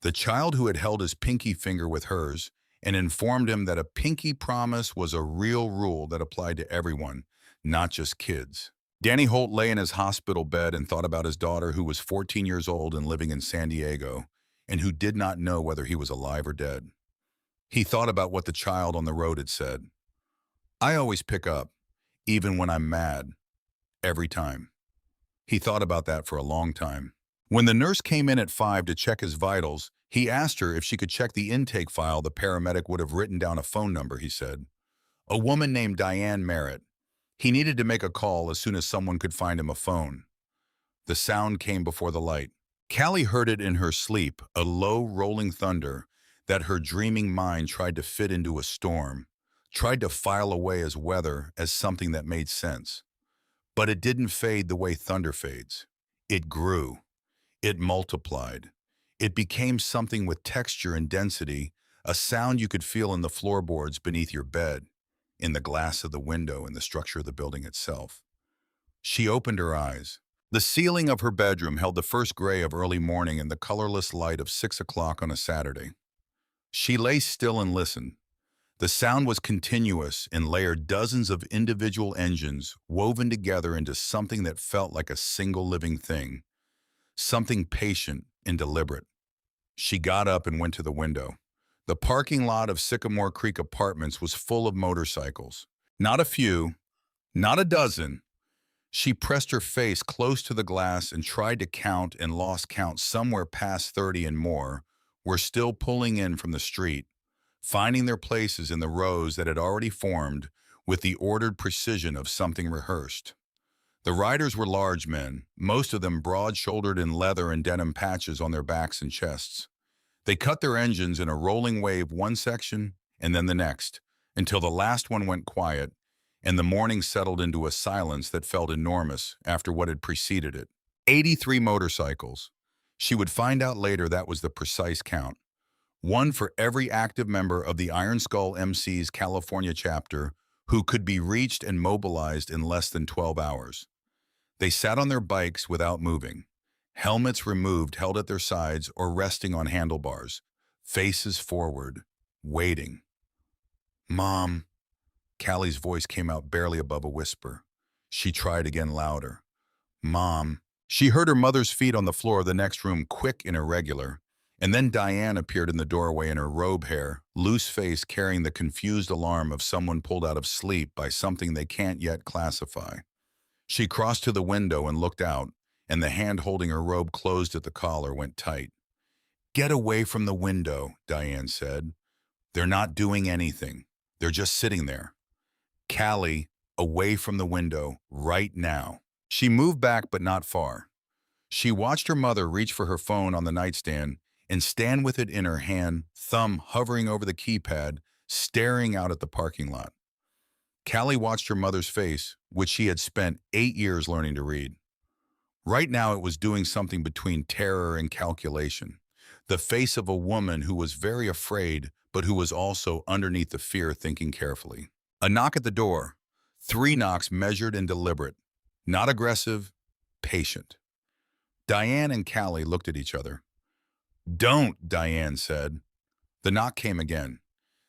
The child who had held his pinky finger with hers and informed him that a pinky promise was a real rule that applied to everyone, not just kids. Danny Holt lay in his hospital bed and thought about his daughter, who was 14 years old and living in San Diego, and who did not know whether he was alive or dead. He thought about what the child on the road had said. "I always pick up, even when I'm mad, every time." He thought about that for a long time. When the nurse came in at 5 to check his vitals, he asked her if she could check the intake file. The paramedic would have written down a phone number, he said. A woman named Diane Merritt. He needed to make a call as soon as someone could find him a phone. The sound came before the light. Callie heard it in her sleep, a low, rolling thunder that her dreaming mind tried to fit into a storm, tried to file away as weather, as something that made sense. But it didn't fade the way thunder fades. It grew. It multiplied. It became something with texture and density, a sound you could feel in the floorboards beneath your bed, in the glass of the window, in the structure of the building itself. She opened her eyes. The ceiling of her bedroom held the first gray of early morning and the colorless light of 6 o'clock on a Saturday. She lay still and listened. The sound was continuous and layered dozens of individual engines woven together into something that felt like a single living thing, something patient and deliberate. She got up and went to the window. The parking lot of Sycamore Creek Apartments was full of motorcycles. Not a few, not a dozen. She pressed her face close to the glass and tried to count and lost count. Somewhere past 30 and more were still pulling in from the street, finding their places in the rows that had already formed with the ordered precision of something rehearsed. The riders were large men, most of them broad-shouldered in leather and denim patches on their backs and chests. They cut their engines in a rolling wave one section and then the next, until the last one went quiet, and the morning settled into a silence that felt enormous after what had preceded it. 83 motorcycles. She would find out later that was the precise count. One for every active member of the Iron Skull MC's California chapter who could be reached and mobilized in less than 12 hours. They sat on their bikes without moving, helmets removed held at their sides or resting on handlebars, faces forward, waiting. "Mom," Callie's voice came out barely above a whisper. She tried again louder. "Mom." She heard her mother's feet on the floor of the next room, quick and irregular, and then Diane appeared in the doorway in her robe hair, loose face carrying the confused alarm of someone pulled out of sleep by something they can't yet classify. She crossed to the window and looked out, and the hand holding her robe closed at the collar went tight. "Get away from the window," Diane said. "They're not doing anything. They're just sitting there." "Callie, away from the window, right now." She moved back, but not far. She watched her mother reach for her phone on the nightstand and stand with it in her hand, thumb hovering over the keypad, staring out at the parking lot. Callie watched her mother's face, which she had spent 8 years learning to read. Right now it was doing something between terror and calculation. The face of a woman who was very afraid, but who was also underneath the fear thinking carefully. A knock at the door. 3 knocks measured and deliberate. Not aggressive, patient. Diane and Callie looked at each other. "Don't," Diane said. The knock came again.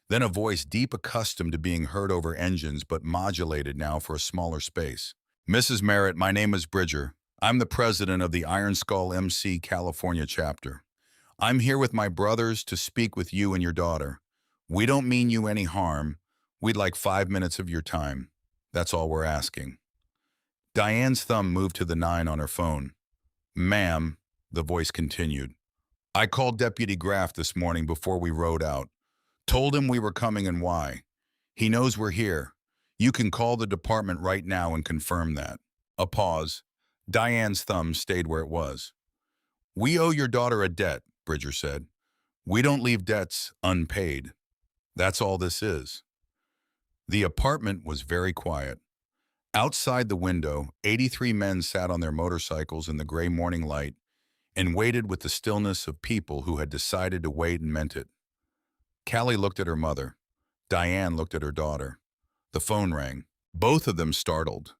Then a voice deep accustomed to being heard over engines but modulated now for a smaller space. "Mrs. Merritt, my name is Bridger. I'm the president of the Iron Skull MC California chapter. I'm here with my brothers to speak with you and your daughter. We don't mean you any harm. We'd like 5 minutes of your time. That's all we're asking." Diane's thumb moved to the 9 on her phone. "Ma'am," the voice continued, "I called Deputy Graff this morning before we rode out. Told him we were coming and why. He knows we're here. You can call the department right now and confirm that." A pause. Diane's thumb stayed where it was. "We owe your daughter a debt," Bridger said. "We don't leave debts unpaid. That's all this is." The apartment was very quiet. Outside the window, 83 men sat on their motorcycles in the gray morning light and waited with the stillness of people who had decided to wait and meant it. Callie looked at her mother. Diane looked at her daughter. The phone rang. Both of them startled.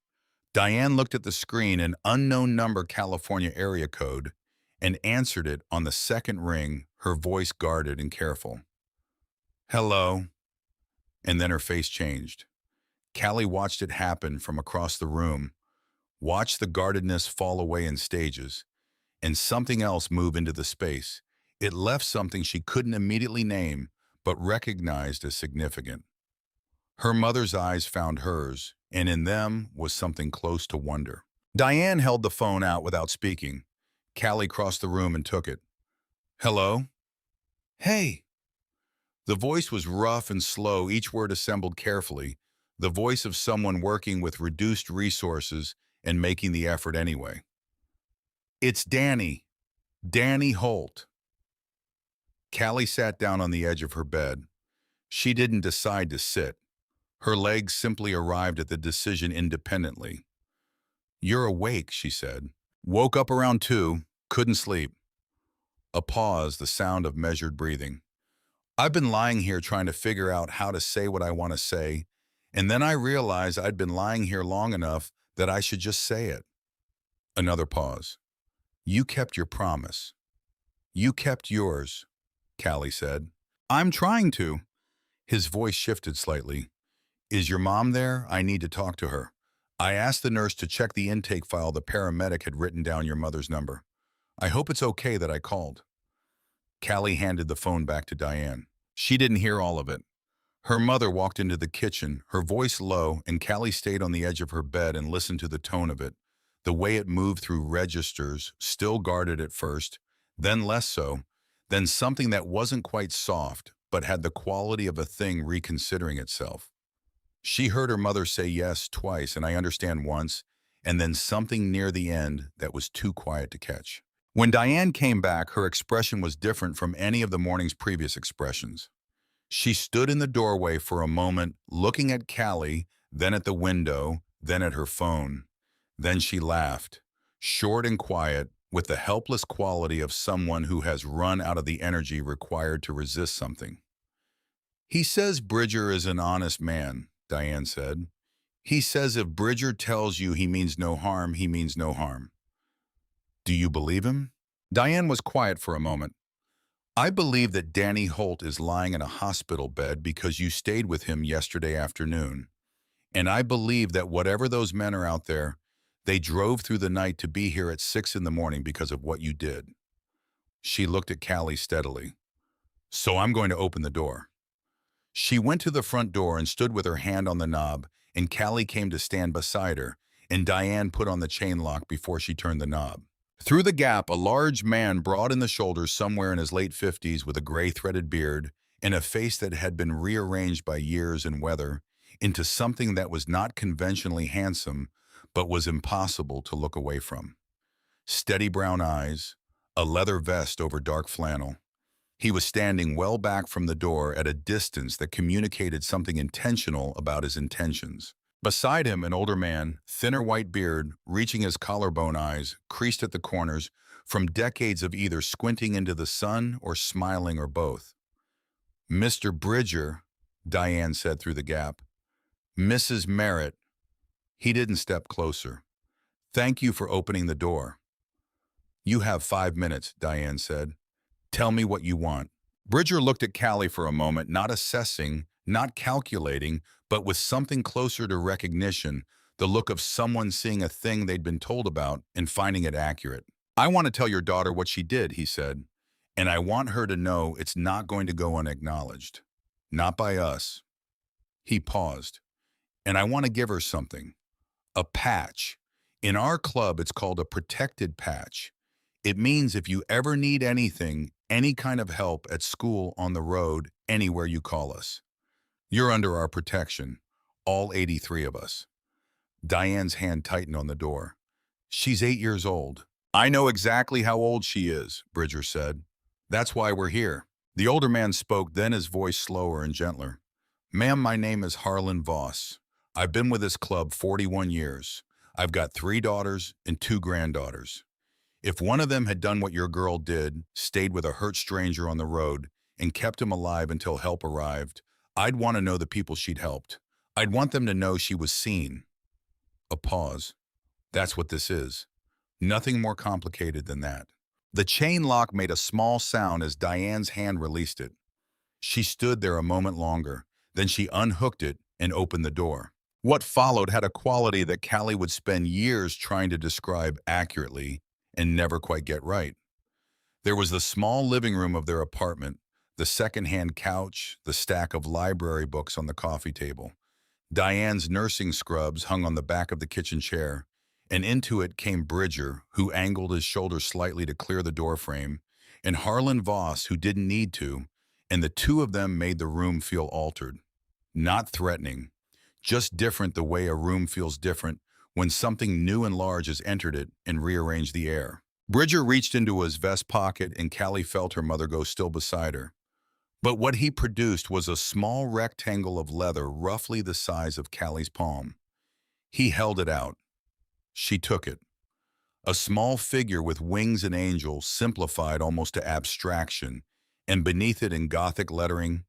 Diane looked at the screen, an unknown number California area code, and answered it on the second ring, her voice guarded and careful. "Hello." And then her face changed. Callie watched it happen from across the room, watched the guardedness fall away in stages, and something else move into the space. It left something she couldn't immediately name, but recognized as significant. Her mother's eyes found hers, and in them was something close to wonder. Diane held the phone out without speaking. Callie crossed the room and took it. "Hello?" "Hey." The voice was rough and slow, each word assembled carefully, the voice of someone working with reduced resources and making the effort anyway. "It's Danny. Danny Holt." Callie sat down on the edge of her bed. She didn't decide to sit. Her legs simply arrived at the decision independently. "You're awake," she said. "Woke up around 2, couldn't sleep." A pause, the sound of measured breathing. "I've been lying here trying to figure out how to say what I want to say, and then I realized I'd been lying here long enough that I should just say it." Another pause. "You kept your promise." "You kept yours," Callie said. "I'm trying to." His voice shifted slightly. Is your mom there? I need to talk to her. I asked the nurse to check the intake file. The paramedic had written down your mother's number. I hope it's okay that I called. Callie handed the phone back to Diane. She didn't hear all of it. Her mother walked into the kitchen, her voice low, and Callie stayed on the edge of her bed and listened to the tone of it, the way it moved through registers, still guarded at first, then less so, then something that wasn't quite soft, but had the quality of a thing reconsidering itself. She heard her mother say yes twice, and I understand once, and then something near the end that was too quiet to catch. When Diane came back, her expression was different from any of the morning's previous expressions. She stood in the doorway for a moment, looking at Callie, then at the window, then at her phone. Then she laughed, short and quiet, with the helpless quality of someone who has run out of the energy required to resist something. He says Bridger is an honest man, Diane said. He says if Bridger tells you he means no harm, he means no harm. Do you believe him? Diane was quiet for a moment. I believe that Danny Holt is lying in a hospital bed because you stayed with him yesterday afternoon. And I believe that whatever those men are out there, they drove through the night to be here at 6 in the morning because of what you did. She looked at Callie steadily. So I'm going to open the door. She went to the front door and stood with her hand on the knob, and Callie came to stand beside her, and Diane put on the chain lock before she turned the knob. Through the gap, a large man, broad in the shoulders, somewhere in his late 50s, with a gray threaded beard and a face that had been rearranged by years and weather into something that was not conventionally handsome, but was impossible to look away from. Steady brown eyes, a leather vest over dark flannel. He was standing well back from the door at a distance that communicated something intentional about his intentions. Beside him, an older man, thinner white beard, reaching his collarbone eyes, creased at the corners, from decades of either squinting into the sun or smiling or both. Mr. Bridger, Diane said through the gap. Mrs. Merritt. He didn't step closer. Thank you for opening the door. You have 5 minutes, Diane said. Tell me what you want. Bridger looked at Callie for a moment, not assessing, not calculating, but with something closer to recognition, the look of someone seeing a thing they'd been told about and finding it accurate. I want to tell your daughter what she did, he said, and I want her to know it's not going to go unacknowledged. Not by us. He paused. And I want to give her something. A patch. In our club, it's called a protected patch. It means if you ever need anything, any kind of help at school, on the road, anywhere, you call us. You're under our protection, all 83 of us. Diane's hand tightened on the door. She's 8 years old. I know exactly how old she is, Bridger said. That's why we're here. The older man spoke, then his voice slower and gentler. Ma'am, my name is Harlan Voss. I've been with this club 41 years. I've got 3 daughters and 2 granddaughters. If one of them had done what your girl did, stayed with a hurt stranger on the road, and kept him alive until help arrived, I'd want to know the people she'd helped. I'd want them to know she was seen. A pause. That's what this is. Nothing more complicated than that. The chain lock made a small sound as Diane's hand released it. She stood there a moment longer, then she unhooked it and opened the door. What followed had a quality that Callie would spend years trying to describe accurately and never quite get right. There was the small living room of their apartment, the second-hand couch, the stack of library books on the coffee table. Diane's nursing scrubs hung on the back of the kitchen chair, and into it came Bridger, who angled his shoulders slightly to clear the doorframe, and Harlan Voss, who didn't need to, and the two of them made the room feel altered. Not threatening, just different, the way a room feels different when something new and large has entered it and rearranged the air. Bridger reached into his vest pocket, and Callie felt her mother go still beside her. But what he produced was a small rectangle of leather roughly the size of Callie's palm. He held it out. She took it. A small figure with wings and angels, simplified almost to abstraction, and beneath it in Gothic lettering,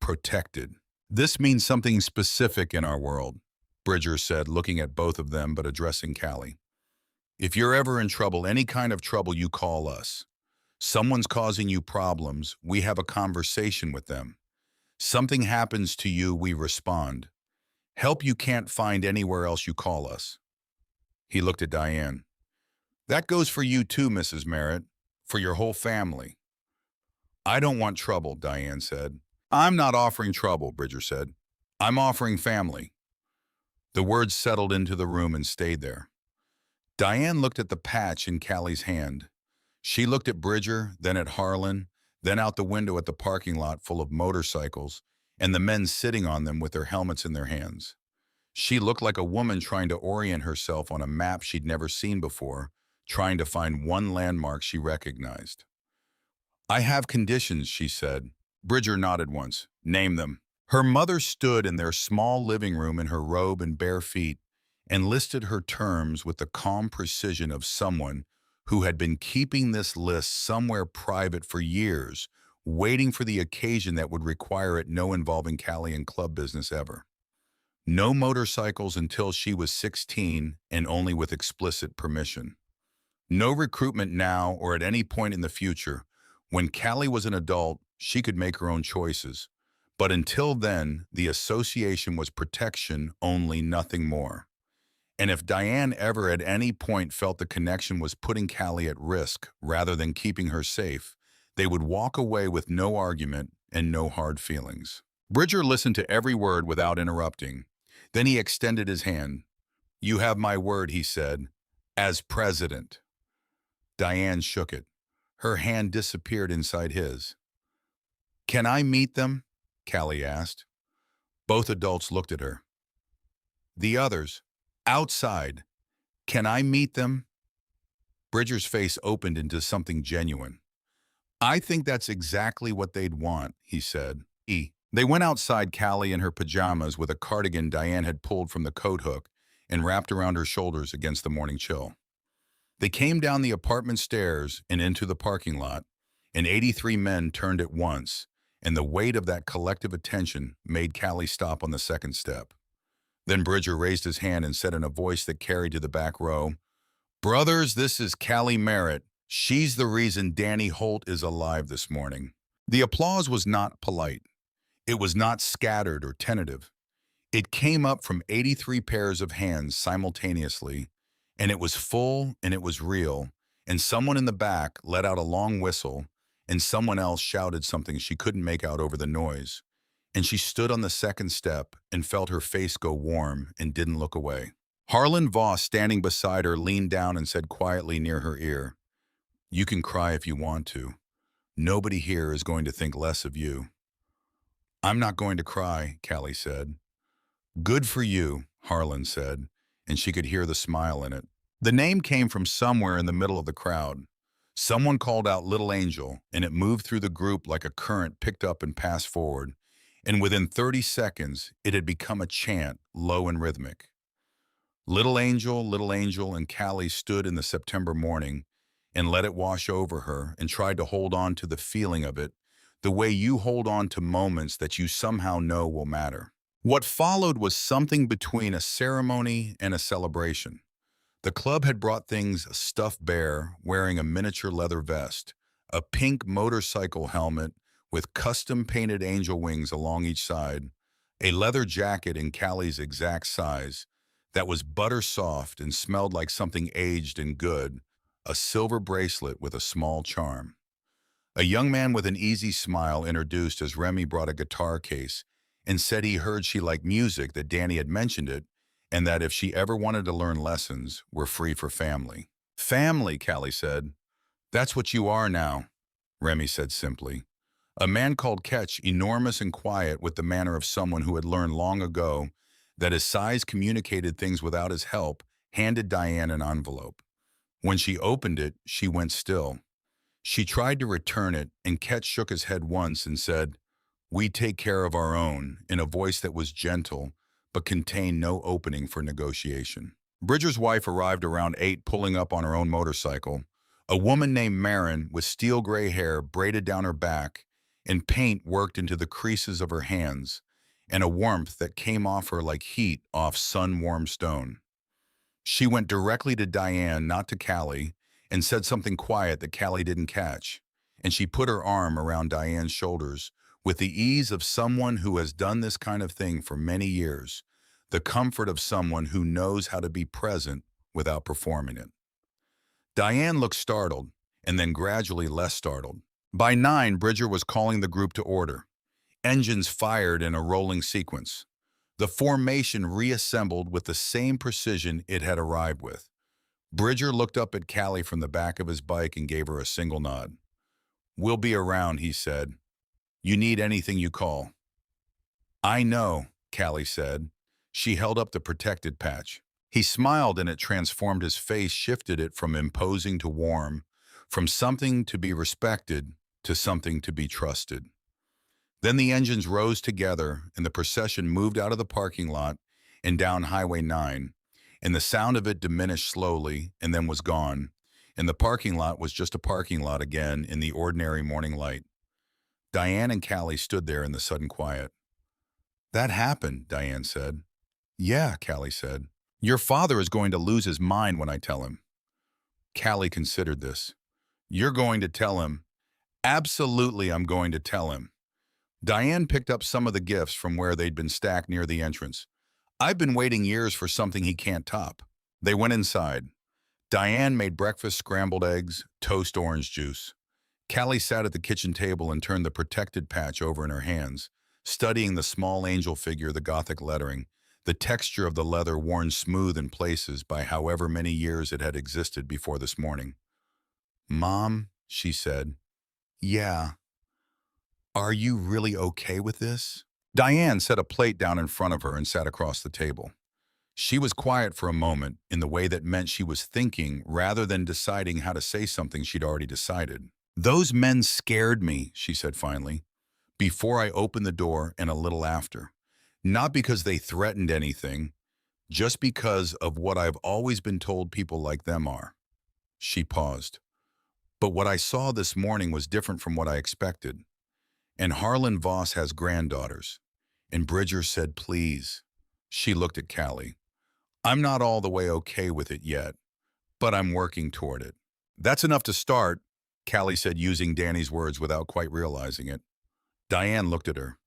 protected. This means something specific in our world, Bridger said, looking at both of them but addressing Callie. If you're ever in trouble, any kind of trouble, you call us. Someone's causing you problems, we have a conversation with them. Something happens to you, we respond. Help you can't find anywhere else, you call us. He looked at Diane. That goes for you too, Mrs. Merritt, for your whole family. I don't want trouble, Diane said. I'm not offering trouble, Bridger said. I'm offering family. The words settled into the room and stayed there. Diane looked at the patch in Callie's hand. She looked at Bridger, then at Harlan, then out the window at the parking lot full of motorcycles and the men sitting on them with their helmets in their hands. She looked like a woman trying to orient herself on a map she'd never seen before, trying to find one landmark she recognized. I have conditions, she said. Bridger nodded once. Name them. Her mother stood in their small living room in her robe and bare feet and listed her terms with the calm precision of someone who had been keeping this list somewhere private for years, waiting for the occasion that would require it no involving Callie and club business ever. No motorcycles until she was 16 and only with explicit permission. No recruitment now or at any point in the future. When Callie was an adult, she could make her own choices. But until then, the association was protection only, nothing more. And if Diane ever at any point felt the connection was putting Callie at risk rather than keeping her safe, they would walk away with no argument and no hard feelings. Bridger listened to every word without interrupting. Then he extended his hand. You have my word, he said, as president. Diane shook it. Her hand disappeared inside his. Can I meet them? Callie asked. Both adults looked at her. The others, outside, can I meet them? Bridger's face opened into something genuine. I think that's exactly what they'd want, he said. They went outside, Callie in her pajamas with a cardigan Diane had pulled from the coat hook and wrapped around her shoulders against the morning chill. They came down the apartment stairs and into the parking lot, and 83 men turned at once, and the weight of that collective attention made Callie stop on the second step. Then Bridger raised his hand and said in a voice that carried to the back row, Brothers, this is Callie Merritt. She's the reason Danny Holt is alive this morning. The applause was not polite. It was not scattered or tentative. It came up from 83 pairs of hands simultaneously, and it was full and it was real, and someone in the back let out a long whistle, and someone else shouted something she couldn't make out over the noise, and she stood on the second step and felt her face go warm and didn't look away. Harlan Voss, standing beside her, leaned down and said quietly near her ear, You can cry if you want to. Nobody here is going to think less of you. I'm not going to cry, Callie said. Good for you, Harlan said, and she could hear the smile in it. The name came from somewhere in the middle of the crowd. Someone called out Little Angel, and it moved through the group like a current picked up and passed forward, and within 30 seconds, it had become a chant, low and rhythmic. Little Angel, and Callie stood in the September morning and let it wash over her and tried to hold on to the feeling of it, the way you hold on to moments that you somehow know will matter. What followed was something between a ceremony and a celebration. The club had brought things: a stuffed bear wearing a miniature leather vest, a pink motorcycle helmet with custom-painted angel wings along each side, a leather jacket in Callie's exact size that was butter soft and smelled like something aged and good, a silver bracelet with a small charm. A young man with an easy smile introduced as Remy brought a guitar case and said he heard she liked music, that Danny had mentioned it, and that if she ever wanted to learn lessons, were free for family. Family, Callie said. That's what you are now, Remy said simply. A man called Ketch, enormous and quiet with the manner of someone who had learned long ago that his size communicated things without his help, handed Diane an envelope. When she opened it, she went still. She tried to return it, and Ketch shook his head once and said, We take care of our own, in a voice that was gentle, but contained no opening for negotiation. Bridger's wife arrived around 8, pulling up on her own motorcycle. A woman named Marin, with steel gray hair braided down her back, and paint worked into the creases of her hands, and a warmth that came off her like heat off sun-warmed stone. She went directly to Diane, not to Callie, and said something quiet that Callie didn't catch, and she put her arm around Diane's shoulders with the ease of someone who has done this kind of thing for many years, the comfort of someone who knows how to be present without performing it. Diane looked startled, and then gradually less startled. By 9, Bridger was calling the group to order. Engines fired in a rolling sequence. The formation reassembled with the same precision it had arrived with. Bridger looked up at Callie from the back of his bike and gave her a single nod. "We'll be around," he said. "You need anything, you call." "I know," Callie said. She held up the protected patch. He smiled and it transformed his face, shifted it from imposing to warm, from something to be respected to something to be trusted. Then the engines rose together and the procession moved out of the parking lot and down Highway 9, and the sound of it diminished slowly and then was gone, and the parking lot was just a parking lot again in the ordinary morning light. Diane and Callie stood there in the sudden quiet. "That happened," Diane said. "Yeah," Callie said. "Your father is going to lose his mind when I tell him." Callie considered this. "You're going to tell him?" "Absolutely, I'm going to tell him." Diane picked up some of the gifts from where they'd been stacked near the entrance. "I've been waiting years for something he can't top." They went inside. Diane made breakfast: scrambled eggs, toast, orange juice. Callie sat at the kitchen table and turned the protected patch over in her hands, studying the small angel figure, the Gothic lettering, the texture of the leather worn smooth in places by however many years it had existed before this morning. "Mom," she said. "Yeah. Are you really okay with this?" Diane set a plate down in front of her and sat across the table. She was quiet for a moment in the way that meant she was thinking rather than deciding how to say something she'd already decided. "Those men scared me," she said finally, "before I opened the door and a little after. Not because they threatened anything, just because of what I've always been told people like them are." She paused. "But what I saw this morning was different from what I expected. And Harlan Voss has granddaughters." And Bridger said, "Please." She looked at Callie. "I'm not all the way okay with it yet, but I'm working toward it." "That's enough to start," Callie said, using Danny's words without quite realizing it. Diane looked at her.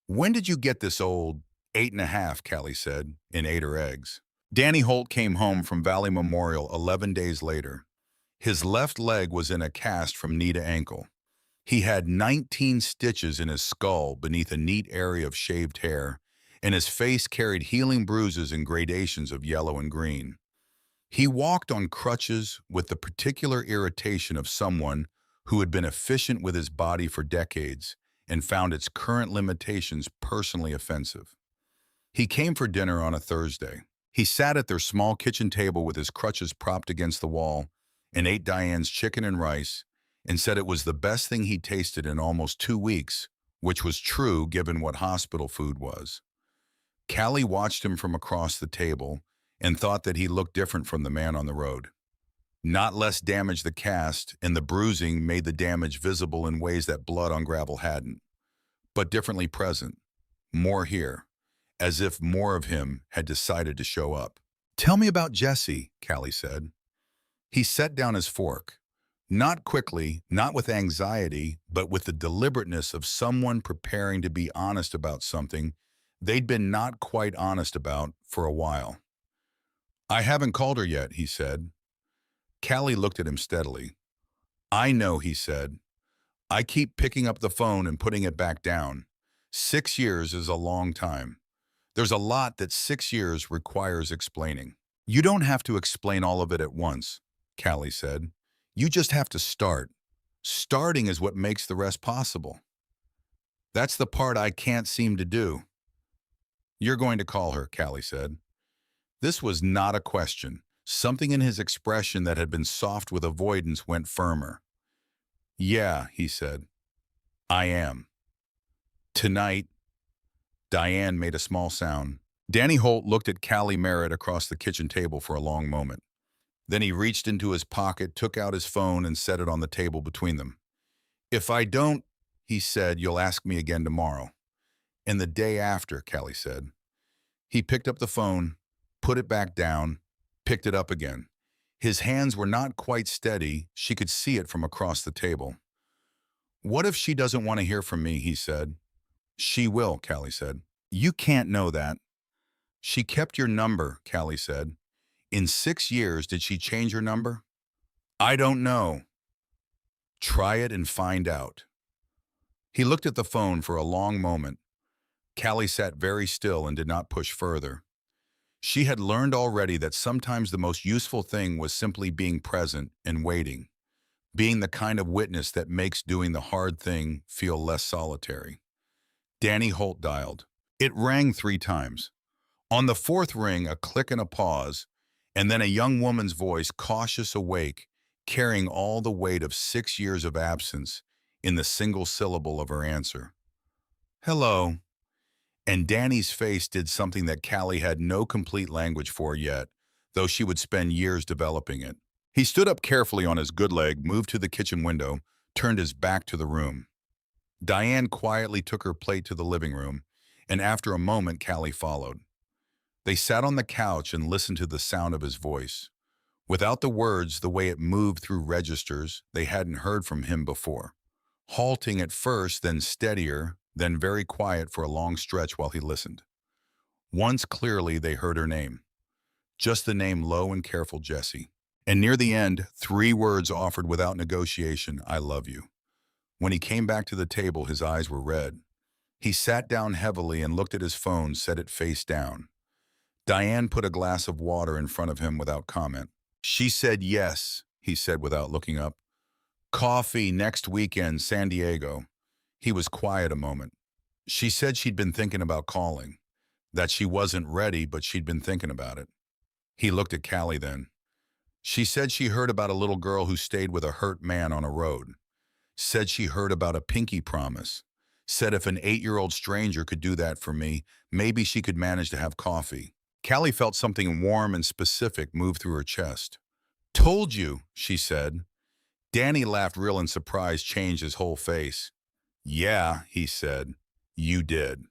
"When did you get this old?" "8.5, Callie said, and ate her eggs. Danny Holt came home from Valley Memorial 11 days later. His left leg was in a cast from knee to ankle. He had 19 stitches in his skull beneath a neat area of shaved hair, and his face carried healing bruises in gradations of yellow and green. He walked on crutches with the particular irritation of someone who had been efficient with his body for decades and found its current limitations personally offensive. He came for dinner on a Thursday. He sat at their small kitchen table with his crutches propped against the wall and ate Diane's chicken and rice and said it was the best thing he'd tasted in almost 2 weeks, which was true given what hospital food was. Callie watched him from across the table and thought that he looked different from the man on the road. Not less damaged the cast, and the bruising made the damage visible in ways that blood on gravel hadn't, but differently present, more here, as if more of him had decided to show up. "Tell me about Jesse," Callie said. He set down his fork. Not quickly, not with anxiety, but with the deliberateness of someone preparing to be honest about something they'd been not quite honest about for a while. "I haven't called her yet," he said. Callie looked at him steadily. "I know," he said. "I keep picking up the phone and putting it back down. 6 years is a long time. There's a lot that 6 years requires explaining." "You don't have to explain all of it at once," Callie said. "You just have to start. Starting is what makes the rest possible." "That's the part I can't seem to do." "You're going to call her," Callie said. This was not a question. Something in his expression that had been soft with avoidance went firmer. "Yeah," he said. "I am." "Tonight." Diane made a small sound. Danny Holt looked at Callie Merritt across the kitchen table for a long moment. Then he reached into his pocket, took out his phone, and set it on the table between them. "If I don't," he said, "you'll ask me again tomorrow." "And the day after," Callie said. He picked up the phone, put it back down, picked it up again. His hands were not quite steady. She could see it from across the table. What if she doesn't want to hear from me, he said. She will, Callie said. You can't know that. She kept your number, Callie said. In 6 years, did she change her number? I don't know. Try it and find out. He looked at the phone for a long moment. Callie sat very still and did not push further. She had learned already that sometimes the most useful thing was simply being present and waiting, being the kind of witness that makes doing the hard thing feel less solitary. Danny Holt dialed. It rang 3 times. On the fourth ring, a click and a pause, and then a young woman's voice, cautious, awake, carrying all the weight of 6 years of absence in the single syllable of her answer. Hello. And Danny's face did something that Callie had no complete language for yet, though she would spend years developing it. He stood up carefully on his good leg, moved to the kitchen window, turned his back to the room. Diane quietly took her plate to the living room, and after a moment, Callie followed. They sat on the couch and listened to the sound of his voice. Without the words, the way it moved through registers, they hadn't heard from him before. Halting at first, then steadier, then very quiet for a long stretch while he listened. Once clearly they heard her name. Just the name, low and careful, Jessie. And near the end, 3 words offered without negotiation, I love you. When he came back to the table, his eyes were red. He sat down heavily and looked at his phone, set it face down. Diane put a glass of water in front of him without comment. She said yes, he said without looking up. Coffee next weekend, San Diego. He was quiet a moment. She said she'd been thinking about calling, that she wasn't ready, but she'd been thinking about it. He looked at Callie then. She said she heard about a little girl who stayed with a hurt man on a road. Said she heard about a pinky promise. Said if an 8-year-old stranger could do that for me, maybe she could manage to have coffee. Callie felt something warm and specific move through her chest. Told you, she said. Danny laughed real and surprise changed his whole face. Yeah, he said. You did.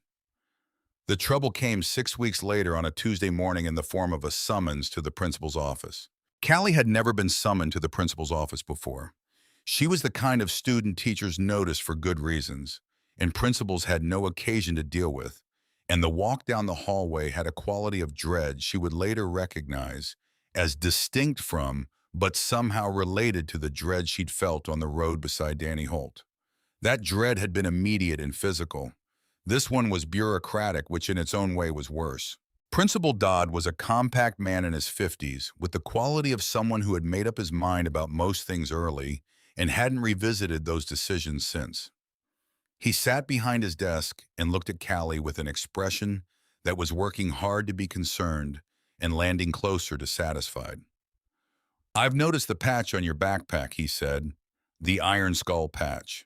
The trouble came 6 weeks later on a Tuesday morning in the form of a summons to the principal's office. Callie had never been summoned to the principal's office before. She was the kind of student teachers noticed for good reasons, and principals had no occasion to deal with, and the walk down the hallway had a quality of dread she would later recognize as distinct from, but somehow related to the dread she'd felt on the road beside Danny Holt. That dread had been immediate and physical. This one was bureaucratic, which in its own way was worse. Principal Dodd was a compact man in his 50s, with the quality of someone who had made up his mind about most things early and hadn't revisited those decisions since. He sat behind his desk and looked at Callie with an expression that was working hard to be concerned and landing closer to satisfied. I've noticed the patch on your backpack, he said, the Iron Skull patch.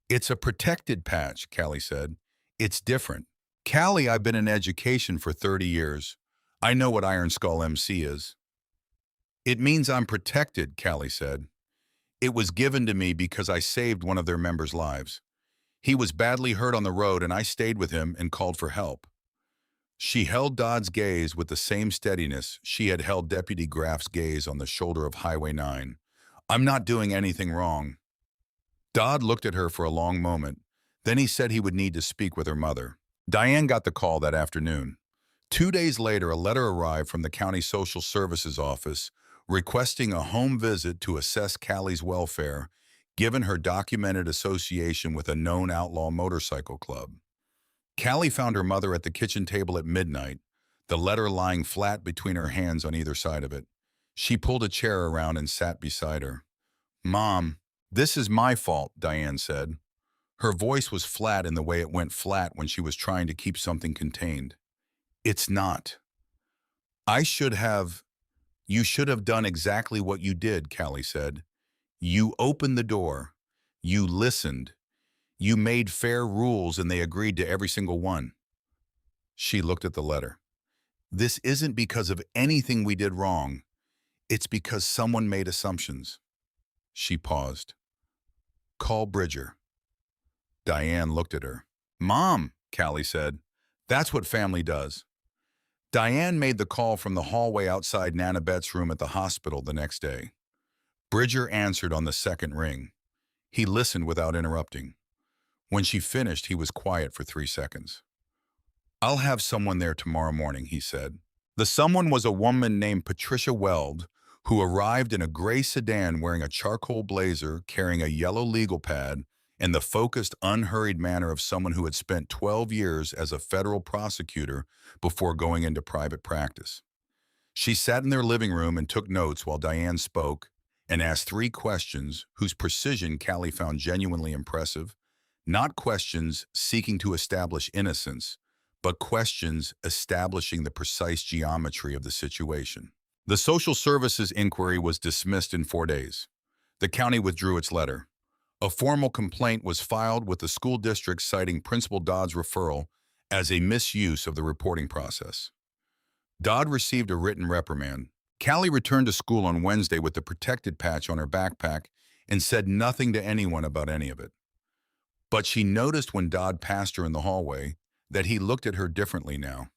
It's a protected patch, Callie said. It's different. Callie, I've been in education for 30 years. I know what Iron Skull MC is. It means I'm protected, Callie said. It was given to me because I saved one of their members' lives. He was badly hurt on the road and I stayed with him and called for help. She held Dodd's gaze with the same steadiness she had held Deputy Graff's gaze on the shoulder of Highway 9. I'm not doing anything wrong. Dodd looked at her for a long moment. Then he said he would need to speak with her mother. Diane got the call that afternoon. 2 days later, a letter arrived from the County Social Services Office requesting a home visit to assess Callie's welfare, given her documented association with a known outlaw motorcycle club. Callie found her mother at the kitchen table at midnight, the letter lying flat between her hands on either side of it. She pulled a chair around and sat beside her. Mom, this is my fault, Diane said. Her voice was flat in the way it went flat when she was trying to keep something contained. It's not. You should have done exactly what you did, Callie said. You opened the door. You listened. You made fair rules and they agreed to every single one. She looked at the letter. This isn't because of anything we did wrong. It's because someone made assumptions. She paused. Call Bridger. Diane looked at her. Mom, Callie said. That's what family does. Diane made the call from the hallway outside Nana Bet's room at the hospital the next day. Bridger answered on the second ring. He listened without interrupting. When she finished, he was quiet for 3 seconds. "I'll have someone there tomorrow morning," he said. The someone was a woman named Patricia Weld, who arrived in a gray sedan wearing a charcoal blazer, carrying a yellow legal pad, and the focused, unhurried manner of someone who had spent 12 years as a federal prosecutor before going into private practice. She sat in their living room and took notes while Diane spoke and asked 3 questions whose precision Callie found genuinely impressive, not questions seeking to establish innocence, but questions establishing the precise geometry of the situation. The social services inquiry was dismissed in 4 days. The county withdrew its letter. A formal complaint was filed with the school district citing Principal Dodd's referral as a misuse of the reporting process. Dodd received a written reprimand. Callie returned to school on Wednesday with the protected patch on her backpack and said nothing to anyone about any of it. But she noticed when Dodd passed her in the hallway that he looked at her differently now.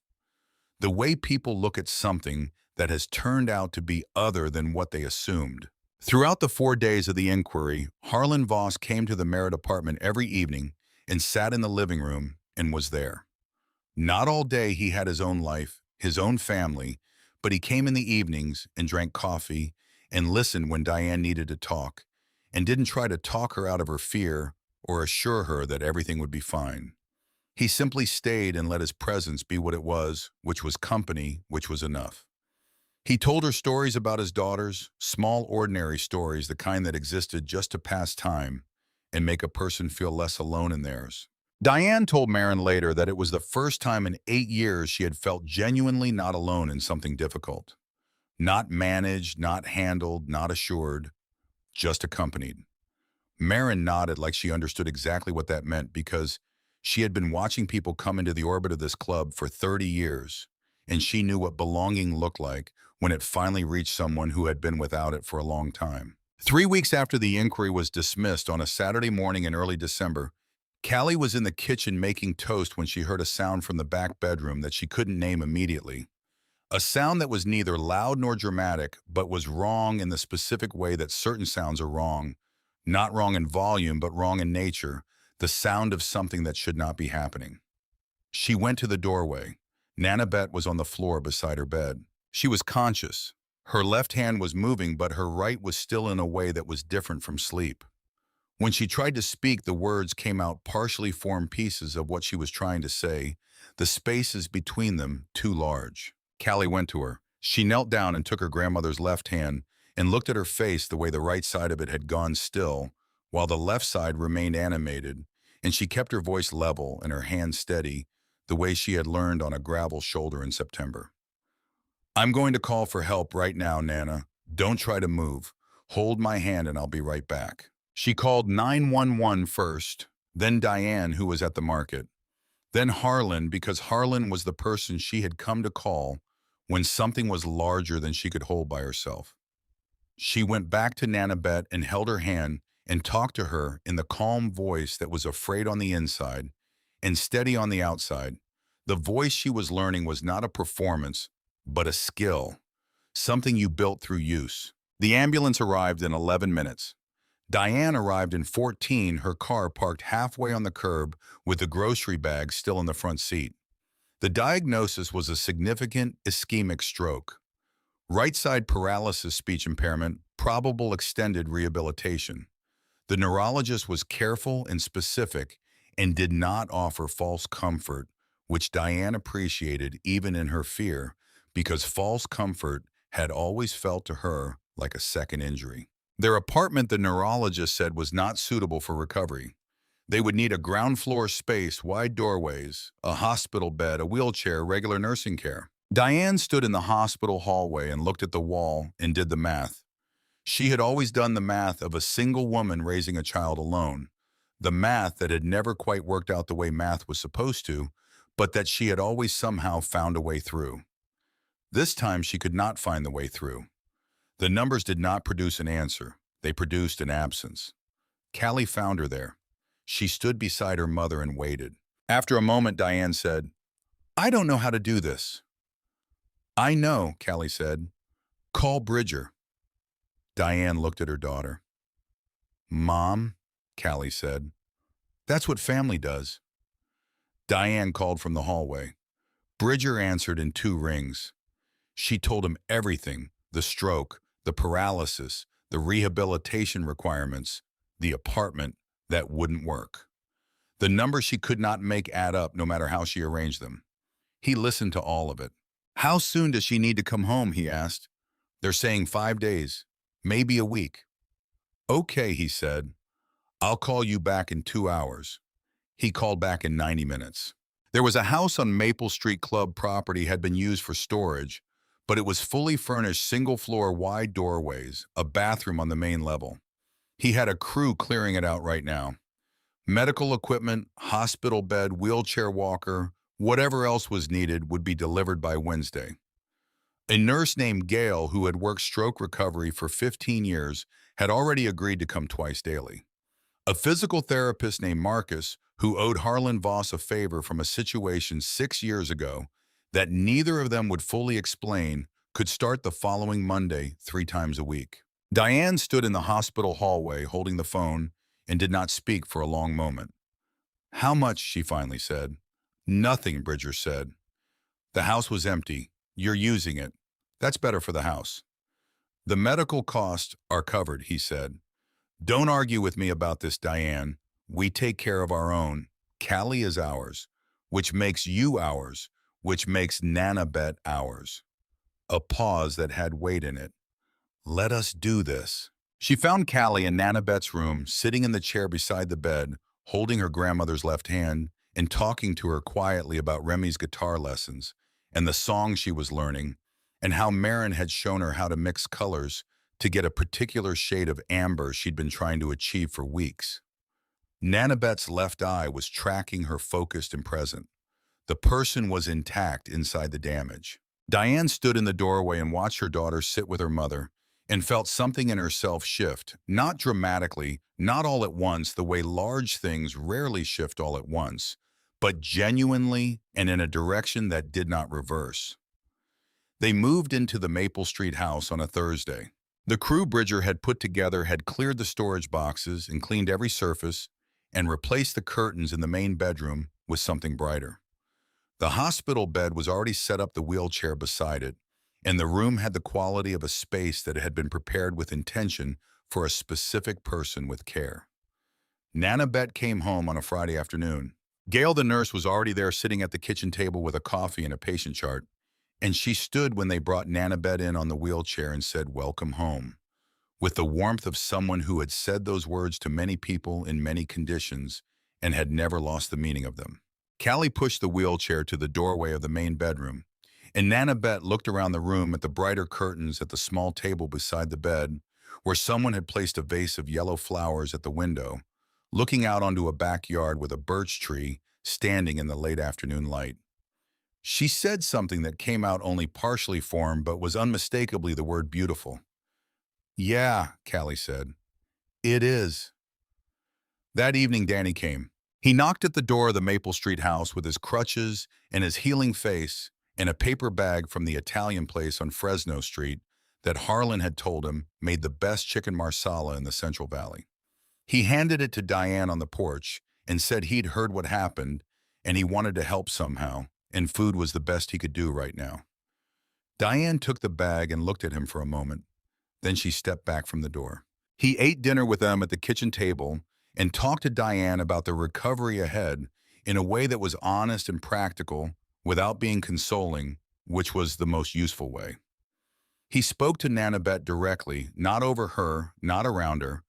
The way people look at something that has turned out to be other than what they assumed. Throughout the 4 days of the inquiry, Harlan Voss came to the Merritt apartment every evening and sat in the living room and was there. Not all day he had his own life, his own family, but he came in the evenings and drank coffee and listened when Diane needed to talk and didn't try to talk her out of her fear or assure her that everything would be fine. He simply stayed and let his presence be what it was, which was company, which was enough. He told her stories about his daughters, small, ordinary stories, the kind that existed just to pass time and make a person feel less alone in theirs. Diane told Marin later that it was the first time in 8 years she had felt genuinely not alone in something difficult. Not managed, not handled, not assured, just accompanied. Marin nodded like she understood exactly what that meant because she had been watching people come into the orbit of this club for 30 years, and she knew what belonging looked like when it finally reached someone who had been without it for a long time. 3 weeks after the inquiry was dismissed on a Saturday morning in early December, Callie was in the kitchen making toast when she heard a sound from the back bedroom that she couldn't name immediately. A sound that was neither loud nor dramatic, but was wrong in the specific way that certain sounds are wrong. Not wrong in volume, but wrong in nature, the sound of something that should not be happening. She went to the doorway. Nanabet was on the floor beside her bed. She was conscious. Her left hand was moving, but her right was still in a way that was different from sleep. When she tried to speak, the words came out partially formed pieces of what she was trying to say, the spaces between them too large. Callie went to her. She knelt down and took her grandmother's left hand and looked at her face the way the right side of it had gone still, while the left side remained animated, and she kept her voice level and her hand steady, the way she had learned on a gravel shoulder in September. "I'm going to call for help right now, Nana. Don't try to move. Hold my hand and I'll be right back." She called 911 first, then Diane, who was at the market, then Harlan, because Harlan was the person she had come to call when something was larger than she could hold by herself. She went back to Nanabet and held her hand and talked to her in the calm voice that was afraid on the inside and steady on the outside. The voice she was learning was not a performance, but a skill, something you built through use. The ambulance arrived in 11 minutes. Diane arrived in 14, her car parked halfway on the curb with the grocery bag still in the front seat. The diagnosis was a significant ischemic stroke. Right side paralysis, speech impairment, probable extended rehabilitation. The neurologist was careful and specific and did not offer false comfort, which Diane appreciated even in her fear, because false comfort had always felt to her like a second injury. Their apartment, the neurologist said, was not suitable for recovery. They would need a ground floor space, wide doorways, a hospital bed, a wheelchair, regular nursing care. Diane stood in the hospital hallway and looked at the wall and did the math. She had always done the math of a single woman raising a child alone, the math that had never quite worked out the way math was supposed to, but that she had always somehow found a way through. This time she could not find the way through. The numbers did not produce an answer. They produced an absence. Callie found her there. She stood beside her mother and waited. After a moment, Diane said, "I don't know how to do this." "I know," Callie said. "Call Bridger." Diane looked at her daughter. "Mom?" Callie said. That's what family does. Diane called from the hallway. Bridger answered in two rings. She told him everything, the stroke, the paralysis, the rehabilitation requirements, the apartment that wouldn't work. The numbers she could not make add up no matter how she arranged them. He listened to all of it. How soon does she need to come home, he asked. They're saying 5 days, maybe a week. Okay, he said. I'll call you back in 2 hours. He called back in 90 minutes. There was a house on Maple Street Club property had been used for storage, but it was fully furnished single-floor wide doorways, a bathroom on the main level. He had a crew clearing it out right now. Medical equipment, hospital bed, wheelchair walker, whatever else was needed would be delivered by Wednesday. A nurse named Gail, who had worked stroke recovery for 15 years, had already agreed to come twice daily. A physical therapist named Marcus, who owed Harlan Voss a favor from a situation 6 years ago that neither of them would fully explain, could start the following Monday 3 times a week. Diane stood in the hospital hallway holding the phone and did not speak for a long moment. How much, she finally said. Nothing, Bridger said. The house was empty. You're using it. That's better for the house. The medical costs are covered, he said. Don't argue with me about this, Diane. We take care of our own. Callie is ours, which makes you ours, which makes Nanabet ours. A pause that had weight in it. Let us do this. She found Callie in Nanabet's room, sitting in the chair beside the bed, holding her grandmother's left hand and talking to her quietly about Remy's guitar lessons and the song she was learning and how Marin had shown her how to mix colors to get a particular shade of amber she'd been trying to achieve for weeks. Nanabet's left eye was tracking her focused and present. The person was intact inside the damage. Diane stood in the doorway and watched her daughter sit with her mother and felt something in herself shift, not dramatically, not all at once, the way large things rarely shift all at once, but genuinely and in a direction that did not reverse. They moved into the Maple Street house on a Thursday. The crew Bridger had put together had cleared the storage boxes and cleaned every surface and replaced the curtains in the main bedroom with something brighter. The hospital bed was already set up, the wheelchair beside it, and the room had the quality of a space that had been prepared with intention for a specific person with care. Nanabet came home on a Friday afternoon. Gail, the nurse, was already there sitting at the kitchen table with a coffee and a patient chart, and she stood when they brought Nanabet in on the wheelchair and said, "Welcome home," with the warmth of someone who had said those words to many people in many conditions and had never lost the meaning of them. Callie pushed the wheelchair to the doorway of the main bedroom, and Nanabet looked around the room at the brighter curtains at the small table beside the bed, where someone had placed a vase of yellow flowers at the window, looking out onto a backyard with a birch tree standing in the late afternoon light. She said something that came out only partially formed but was unmistakably the word beautiful. "Yeah," Callie said. "It is." That evening, Danny came. He knocked at the door of the Maple Street house with his crutches and his healing face and a paper bag from the Italian place on Fresno Street that Harlan had told him made the best chicken marsala in the Central Valley. He handed it to Diane on the porch and said he'd heard what happened and he wanted to help somehow, and food was the best he could do right now. Diane took the bag and looked at him for a moment. Then she stepped back from the door. He ate dinner with them at the kitchen table and talked to Diane about the recovery ahead in a way that was honest and practical without being consoling, which was the most useful way. He spoke to Nanabet directly, not over her, not around her,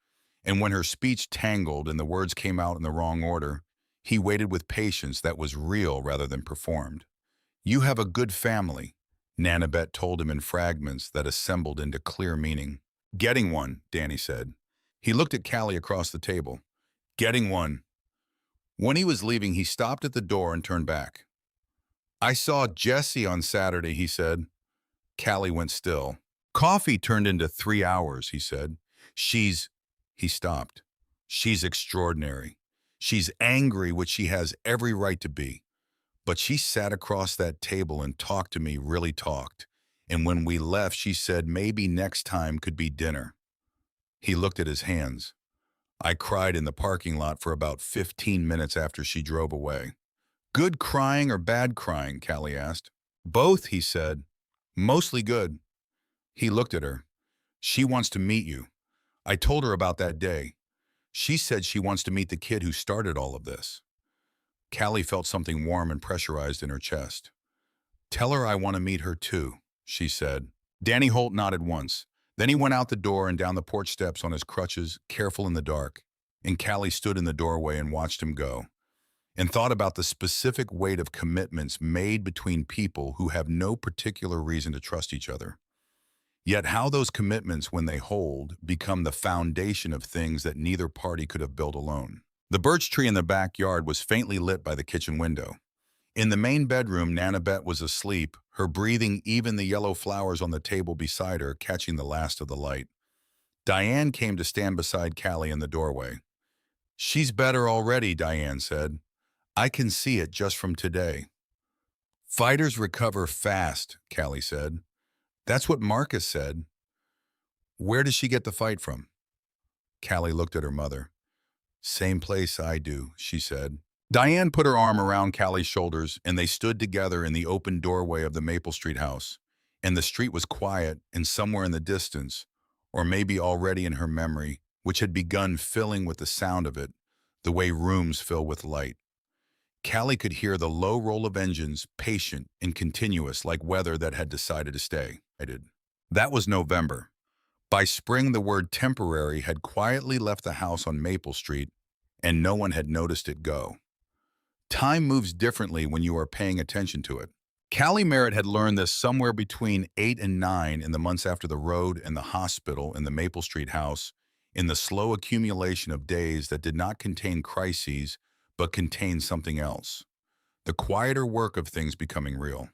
and when her speech tangled and the words came out in the wrong order, he waited with patience that was real rather than performed. "You have a good family," Nanabet told him in fragments that assembled into clear meaning. "Getting one," Danny said. He looked at Callie across the table. "Getting one." When he was leaving, he stopped at the door and turned back. "I saw Jessie on Saturday," he said. Callie went still. "Coffee turned into 3 hours," he said. He stopped. "She's extraordinary. She's angry, which she has every right to be. But she sat across that table and talked to me, really talked. And when we left, she said maybe next time could be dinner." He looked at his hands. I cried in the parking lot for about 15 minutes after she drove away. Good crying or bad crying, Callie asked. Both, he said. Mostly good. He looked at her. She wants to meet you. I told her about that day. She said she wants to meet the kid who started all of this. Callie felt something warm and pressurized in her chest. Tell her I want to meet her too, she said. Danny Holt nodded once. Then he went out the door and down the porch steps on his crutches, careful in the dark. And Callie stood in the doorway and watched him go, and thought about the specific weight of commitments made between people who have no particular reason to trust each other. Yet how those commitments, when they hold, become the foundation of things that neither party could have built alone. The birch tree in the backyard was faintly lit by the kitchen window. In the main bedroom, Nanabet was asleep, her breathing even the yellow flowers on the table beside her catching the last of the light. Diane came to stand beside Callie in the doorway. She's better already, Diane said. I can see it just from today. Fighters recover fast, Callie said. That's what Marcus said. Where does she get the fight from? Callie looked at her mother. Same place I do, she said. Diane put her arm around Callie's shoulders, and they stood together in the open doorway of the Maple Street house. And the street was quiet, and somewhere in the distance, or maybe already in her memory, which had begun filling with the sound of it, the way rooms fill with light. Callie could hear the low roll of engines, patient and continuous like weather that had decided to stay. That was November. By spring, the word temporary had quietly left the house on Maple Street, and no one had noticed it go. Time moves differently when you are paying attention to it. Callie Merritt had learned this somewhere between 8 and 9 in the months after the road and the hospital and the Maple Street house, in the slow accumulation of days that did not contain crises, but contained something else. The quieter work of things becoming real.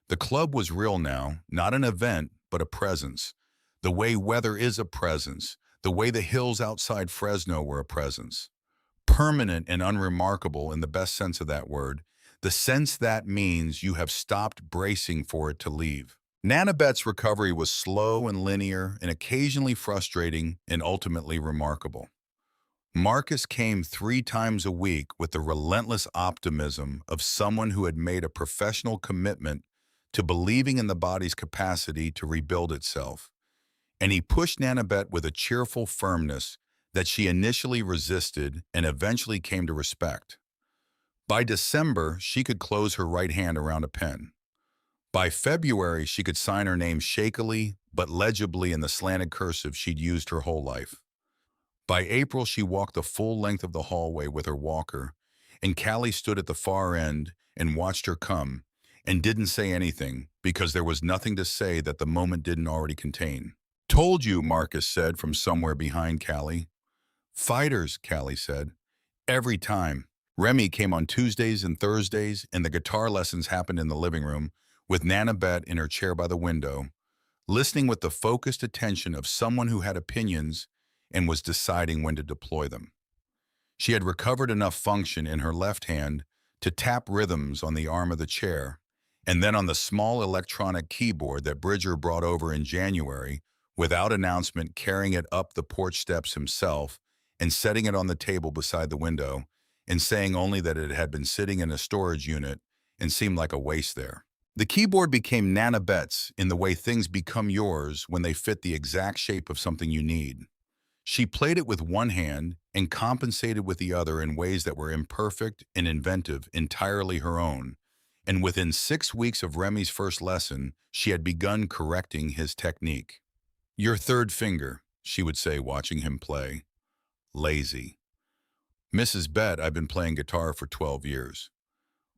The club was real now, not an event, but a presence. The way weather is a presence, the way the hills outside Fresno were a presence. Permanent and unremarkable in the best sense of that word, the sense that means you have stopped bracing for it to leave. Nanabet's recovery was slow and linear and occasionally frustrating and ultimately remarkable. Marcus came 3 times a week with the relentless optimism of someone who had made a professional commitment to believing in the body's capacity to rebuild itself. And he pushed Nanabet with a cheerful firmness that she initially resisted and eventually came to respect. By December, she could close her right hand around a pen. By February, she could sign her name shakily but legibly in the slanted cursive she'd used her whole life. By April, she walked the full length of the hallway with her walker, and Callie stood at the far end and watched her come, and didn't say anything because there was nothing to say that the moment didn't already contain. Told you, Marcus said from somewhere behind Callie. Fighters, Callie said. Every time. Remy came on Tuesdays and Thursdays, and the guitar lessons happened in the living room, with Nanabet in her chair by the window, listening with the focused attention of someone who had opinions and was deciding when to deploy them. She had recovered enough function in her left hand to tap rhythms on the arm of the chair, and then on the small electronic keyboard that Bridger brought over in January, without announcement, carrying it up the porch steps himself and setting it on the table beside the window, and saying only that it had been sitting in a storage unit and seemed like a waste there. The keyboard became Nanabet's in the way things become yours when they fit the exact shape of something you need. She played it with one hand and compensated with the other in ways that were imperfect and inventive, entirely her own. And within 6 weeks of Remy's first lesson, she had begun correcting his technique. Your third finger, she would say, watching him play. Lazy. Mrs. Bet, I've been playing guitar for 12 years.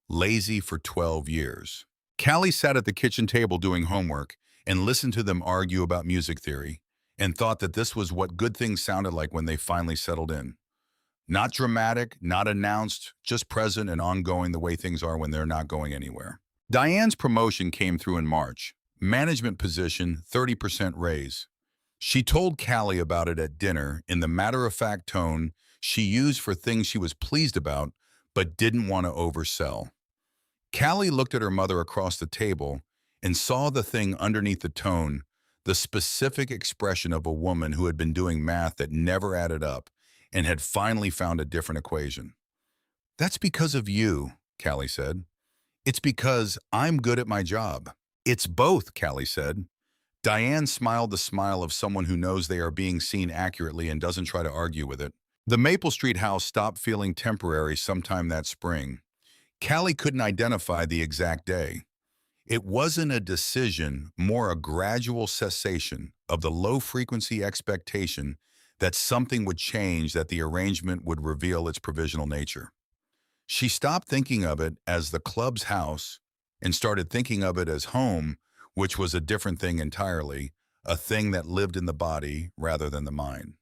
Lazy for 12 years. Callie sat at the kitchen table doing homework and listened to them argue about music theory, and thought that this was what good things sounded like when they finally settled in. Not dramatic, not announced, just present and ongoing the way things are when they're not going anywhere. Diane's promotion came through in March. Management position, 30% raise. She told Callie about it at dinner in the matter-of-fact tone she used for things she was pleased about but didn't want to oversell. Callie looked at her mother across the table and saw the thing underneath the tone, the specific expression of a woman who had been doing math that never added up and had finally found a different equation. That's because of you, Callie said. It's because I'm good at my job. It's both, Callie said. Diane smiled the smile of someone who knows they are being seen accurately and doesn't try to argue with it. The Maple Street house stopped feeling temporary sometime that spring. Callie couldn't identify the exact day. It wasn't a decision, more a gradual cessation of the low-frequency expectation that something would change, that the arrangement would reveal its provisional nature. She stopped thinking of it as the club's house and started thinking of it as home, which was a different thing entirely, a thing that lived in the body rather than the mind.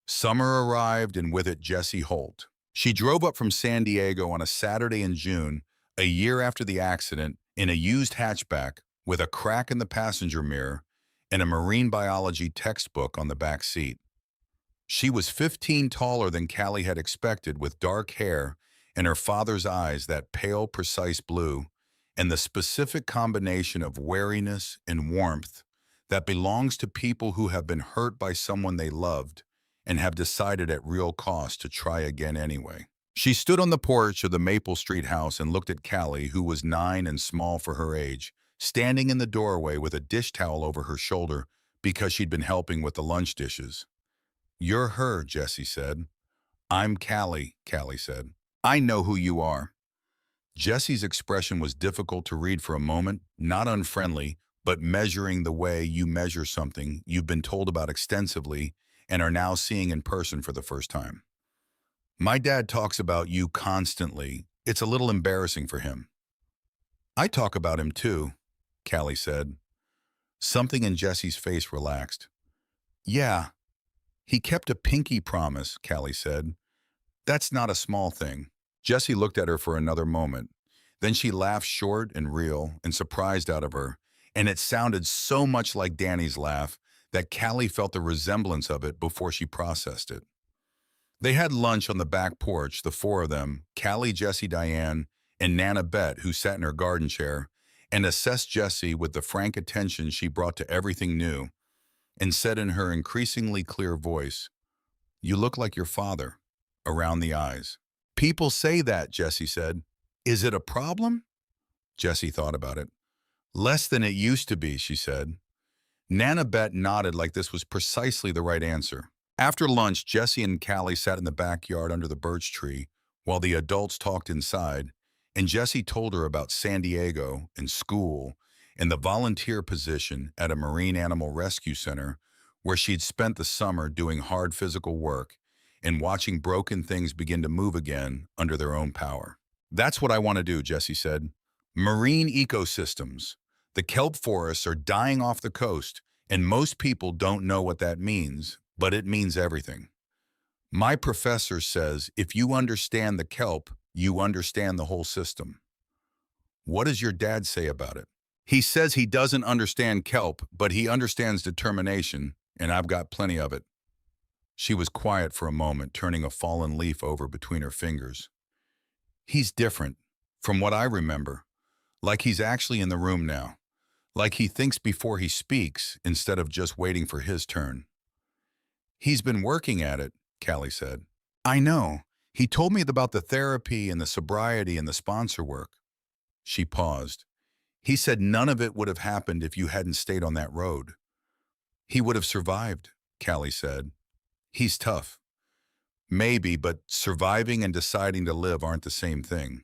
Summer arrived, and with it Jessie Holt. She drove up from San Diego on a Saturday in June, a year after the accident, in a used hatchback with a crack in the passenger mirror and a marine biology textbook on the back seat. She was 15 taller than Callie had expected, with dark hair and her father's eyes, that pale, precise blue, and the specific combination of wariness and warmth that belongs to people who have been hurt by someone they loved and have decided at real cost to try again anyway. She stood on the porch of the Maple Street house and looked at Callie, who was 9 and small for her age, standing in the doorway with a dish towel over her shoulder because she'd been helping with the lunch dishes. "You're her," Jessie said. "I'm Callie," Callie said. "I know who you are." Jessie's expression was difficult to read for a moment, not unfriendly, but measuring the way you measure something you've been told about extensively and are now seeing in person for the first time. "My dad talks about you constantly. It's a little embarrassing for him." "I talk about him too," Callie said. Something in Jessie's face relaxed. "Yeah, he kept a pinky promise," Callie said. "That's not a small thing." Jessie looked at her for another moment. Then she laughed, short and real and surprised out of her, and it sounded so much like Danny's laugh that Callie felt the resemblance of it before she processed it. They had lunch on the back porch, the four of them, Callie, Jessie, Diane, and Nana Bet, who sat in her garden chair, and assessed Jessie with the frank attention she brought to everything new, and said in her increasingly clear voice, "You look like your father, around the eyes." "People say that," Jessie said. "Is it a problem?" Jessie thought about it. "Less than it used to be," she said. Nana Bet nodded like this was precisely the right answer. After lunch, Jessie and Callie sat in the backyard under the birch tree while the adults talked inside, and Jessie told her about San Diego and school and the volunteer position at a marine animal rescue center where she'd spent the summer doing hard physical work and watching broken things begin to move again under their own power. "That's what I want to do," Jessie said. "Marine ecosystems. The kelp forests are dying off the coast, and most people don't know what that means, but it means everything. My professor says if you understand the kelp, you understand the whole system." "What does your dad say about it?" "He says he doesn't understand kelp, but he understands determination, and I've got plenty of it." She was quiet for a moment, turning a fallen leaf over between her fingers. "He's different, from what I remember. Like he's actually in the room now. Like he thinks before he speaks, instead of just waiting for his turn." "He's been working at it," Callie said. "I know. He told me about the therapy and the sobriety and the sponsor work." She paused. "He said none of it would have happened if you hadn't stayed on that road." "He would have survived," Callie said. "He's tough." "Maybe, but surviving and deciding to live aren't the same thing."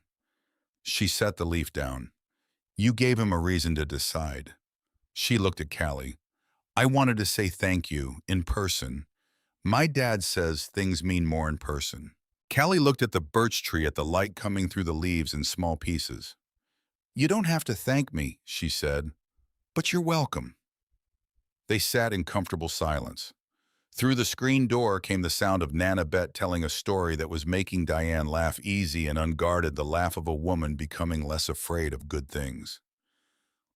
She set the leaf down. "You gave him a reason to decide." She looked at Callie. "I wanted to say thank you, in person. My dad says things mean more in person." Callie looked at the birch tree, at the light coming through the leaves in small pieces. "You don't have to thank me," she said, "but you're welcome." They sat in comfortable silence. Through the screen door came the sound of Nana Bet telling a story that was making Diane laugh, easy and unguarded, the laugh of a woman becoming less afraid of good things.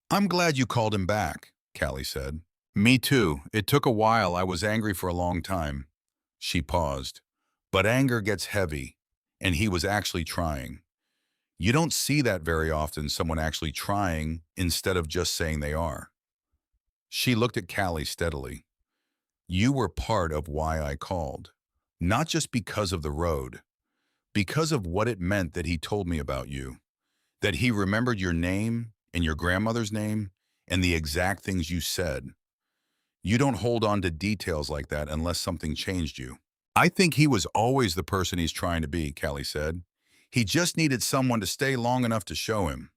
"I'm glad you called him back," Callie said. "Me too. It took a while. I was angry for a long time." She paused. "But anger gets heavy, and he was actually trying. You don't see that very often, someone actually trying instead of just saying they are." She looked at Callie steadily. "You were part of why I called. Not just because of the road, because of what it meant that he told me about you, that he remembered your name and your grandmother's name and the exact things you said. You don't hold on to details like that unless something changed you. I think he was always the person he's trying to be, Callie said. He just needed someone to stay long enough to show him.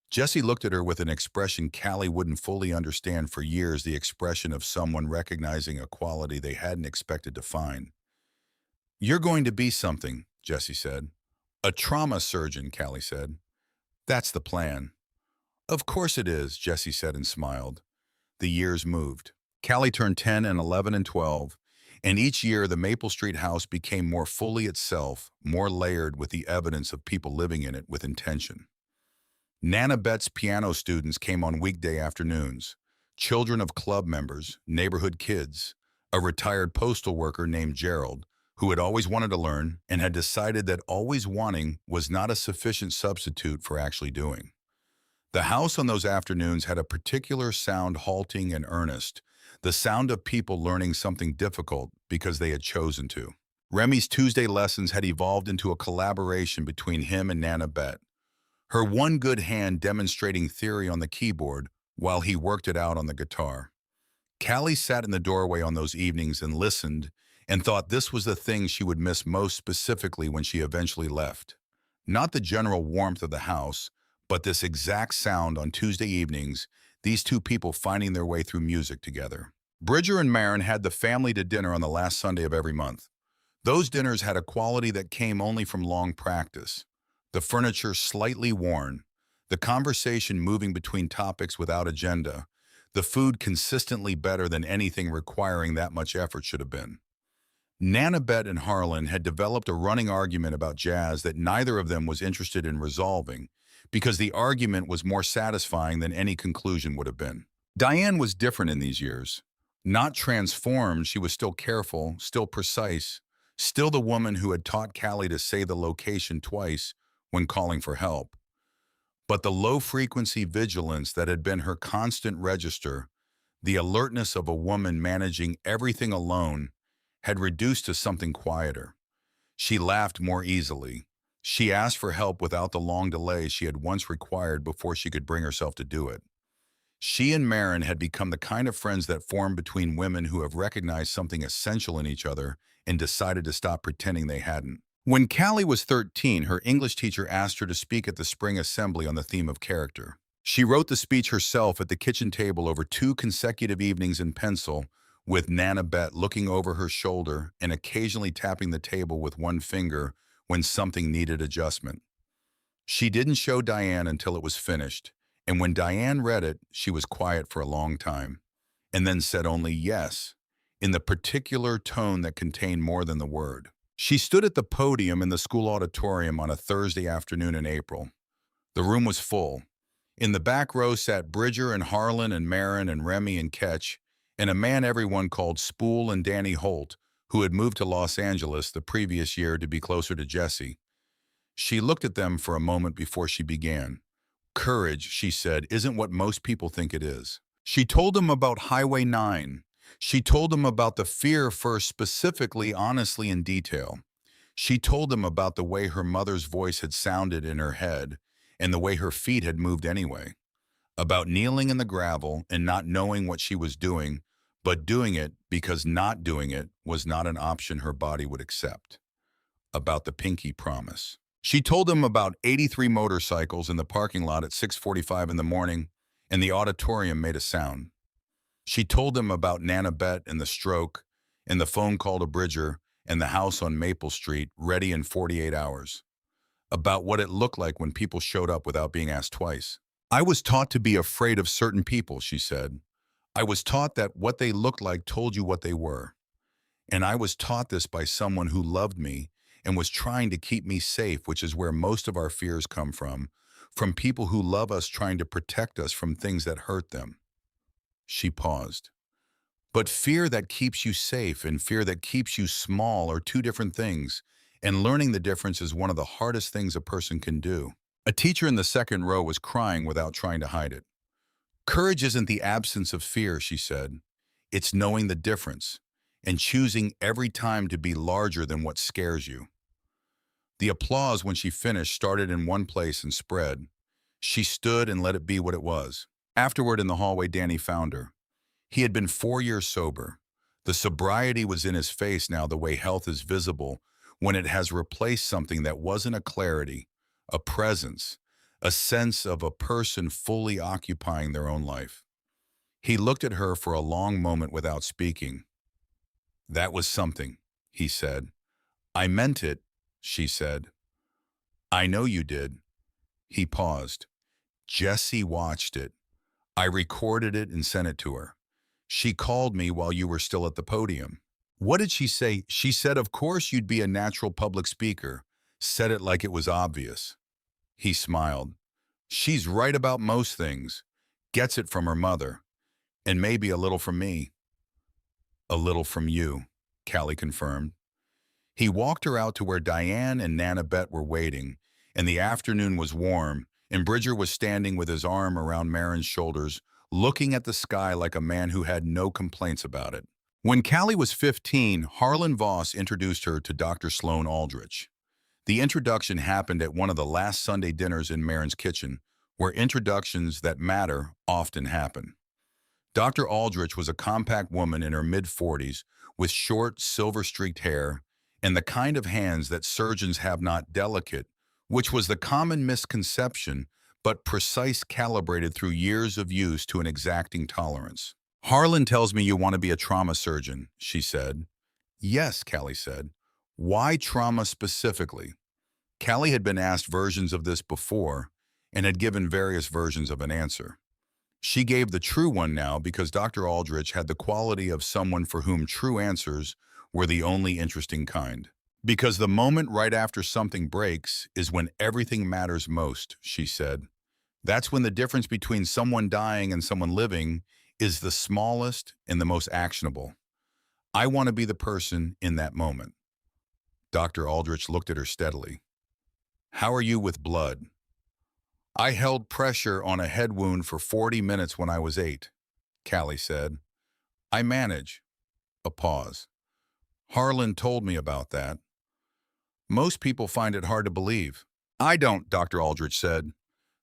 Jesse looked at her with an expression Callie wouldn't fully understand for years, the expression of someone recognizing a quality they hadn't expected to find. You're going to be something, Jesse said. A trauma surgeon, Callie said. That's the plan. Of course it is, Jesse said and smiled. The years moved. Callie turned 10 and 11 and 12, and each year the Maple Street house became more fully itself, more layered with the evidence of people living in it with intention. Nana Bet's piano students came on weekday afternoons, children of club members, neighborhood kids, a retired postal worker named Gerald, who had always wanted to learn and had decided that always wanting was not a sufficient substitute for actually doing. The house on those afternoons had a particular sound, halting and earnest, the sound of people learning something difficult because they had chosen to. Remy's Tuesday lessons had evolved into a collaboration between him and Nana Bet, her one good hand demonstrating theory on the keyboard while he worked it out on the guitar. Callie sat in the doorway on those evenings and listened and thought this was the thing she would miss most specifically when she eventually left. Not the general warmth of the house, but this exact sound on Tuesday evenings, these two people finding their way through music together. Bridger and Marin had the family to dinner on the last Sunday of every month. Those dinners had a quality that came only from long practice. The furniture slightly worn, the conversation moving between topics without agenda, the food consistently better than anything requiring that much effort should have been. Nana Bet and Harlan had developed a running argument about jazz that neither of them was interested in resolving, because the argument was more satisfying than any conclusion would have been. Diane was different in these years. Not transformed, she was still careful, still precise, still the woman who had taught Callie to say the location twice when calling for help. But the low-frequency vigilance that had been her constant register, the alertness of a woman managing everything alone, had reduced to something quieter. She laughed more easily. She asked for help without the long delay she had once required before she could bring herself to do it. She and Marin had become the kind of friends that form between women who have recognized something essential in each other and decided to stop pretending they hadn't. When Callie was 13, her English teacher asked her to speak at the spring assembly on the theme of character. She wrote the speech herself at the kitchen table over 2 consecutive evenings in pencil, with Nana Bet looking over her shoulder and occasionally tapping the table with one finger when something needed adjustment. She didn't show Diane until it was finished, and when Diane read it, she was quiet for a long time, and then said only yes, in the particular tone that contained more than the word. She stood at the podium in the school auditorium on a Thursday afternoon in April. The room was full. In the back row sat Bridger and Harlan and Marin and Remy and Ketch, and a man everyone called Spool and Danny Holt, who had moved to Los Angeles the previous year to be closer to Jesse. She looked at them for a moment before she began. Courage, she said, isn't what most people think it is. She told them about Highway 9. She told them about the fear first, specifically, honestly, in detail. She told them about the way her mother's voice had sounded in her head and the way her feet had moved anyway. About kneeling in the gravel and not knowing what she was doing, but doing it because not doing it was not an option her body would accept. About the pinky promise. She told them about 83 motorcycles in the parking lot at 6:45 in the morning, and the auditorium made a sound. She told them about Nana Bet and the stroke, and the phone call to Bridger, and the house on Maple Street, ready in 48 hours. About what it looked like when people showed up without being asked twice. I was taught to be afraid of certain people, she said. I was taught that what they looked like told you what they were. And I was taught this by someone who loved me and was trying to keep me safe, which is where most of our fears come from people who love us trying to protect us from things that hurt them. She paused. But fear that keeps you safe and fear that keeps you small are two different things, and learning the difference is one of the hardest things a person can do. A teacher in the second row was crying without trying to hide it. Courage isn't the absence of fear, she said. It's knowing the difference. and choosing every time to be larger than what scares you. The applause when she finished started in one place and spread. She stood and let it be what it was. Afterward in the hallway, Danny found her. He had been 4 years sober. The sobriety was in his face now the way health is visible when it has replaced something that wasn't a clarity, a presence, a sense of a person fully occupying their own life. He looked at her for a long moment without speaking. "That was something," he said. "I meant it," she said. "I know you did." He paused. "Jesse watched it. I recorded it and sent it to her. She called me while you were still at the podium." "What did she say?" "She said, of course you'd be a natural public speaker." Said it like it was obvious. He smiled. "She's right about most things. Gets it from her mother. And maybe a little from me." "A little from you," Callie confirmed. He walked her out to where Diane and Nana Bet were waiting, and the afternoon was warm, and Bridger was standing with his arm around Marin's shoulders, looking at the sky like a man who had no complaints about it. When Callie was 15, Harlan Voss introduced her to Dr. Sloan Aldrich. The introduction happened at one of the last Sunday dinners in Marin's kitchen, where introductions that matter often happen. Dr. Aldrich was a compact woman in her mid-40s with short, silver-streaked hair and the kind of hands that surgeons have, not delicate, which was the common misconception, but precise, calibrated through years of use to an exacting tolerance. "Harlan tells me you want to be a trauma surgeon," she said. "Yes," Callie said. "Why trauma specifically?" Callie had been asked versions of this before and had given various versions of an answer. She gave the true one now because Dr. Aldrich had the quality of someone for whom true answers were the only interesting kind. "Because the moment right after something breaks is when everything matters most," she said. "That's when the difference between someone dying and someone living is the smallest and the most actionable. I want to be the person in that moment." Dr. Aldrich looked at her steadily. "How are you with blood?" "I held pressure on a head wound for 40 minutes when I was 8, Callie said. "I manage." A pause. "Harlan told me about that." "Most people find it hard to believe." "I don't," Dr. Aldrich said.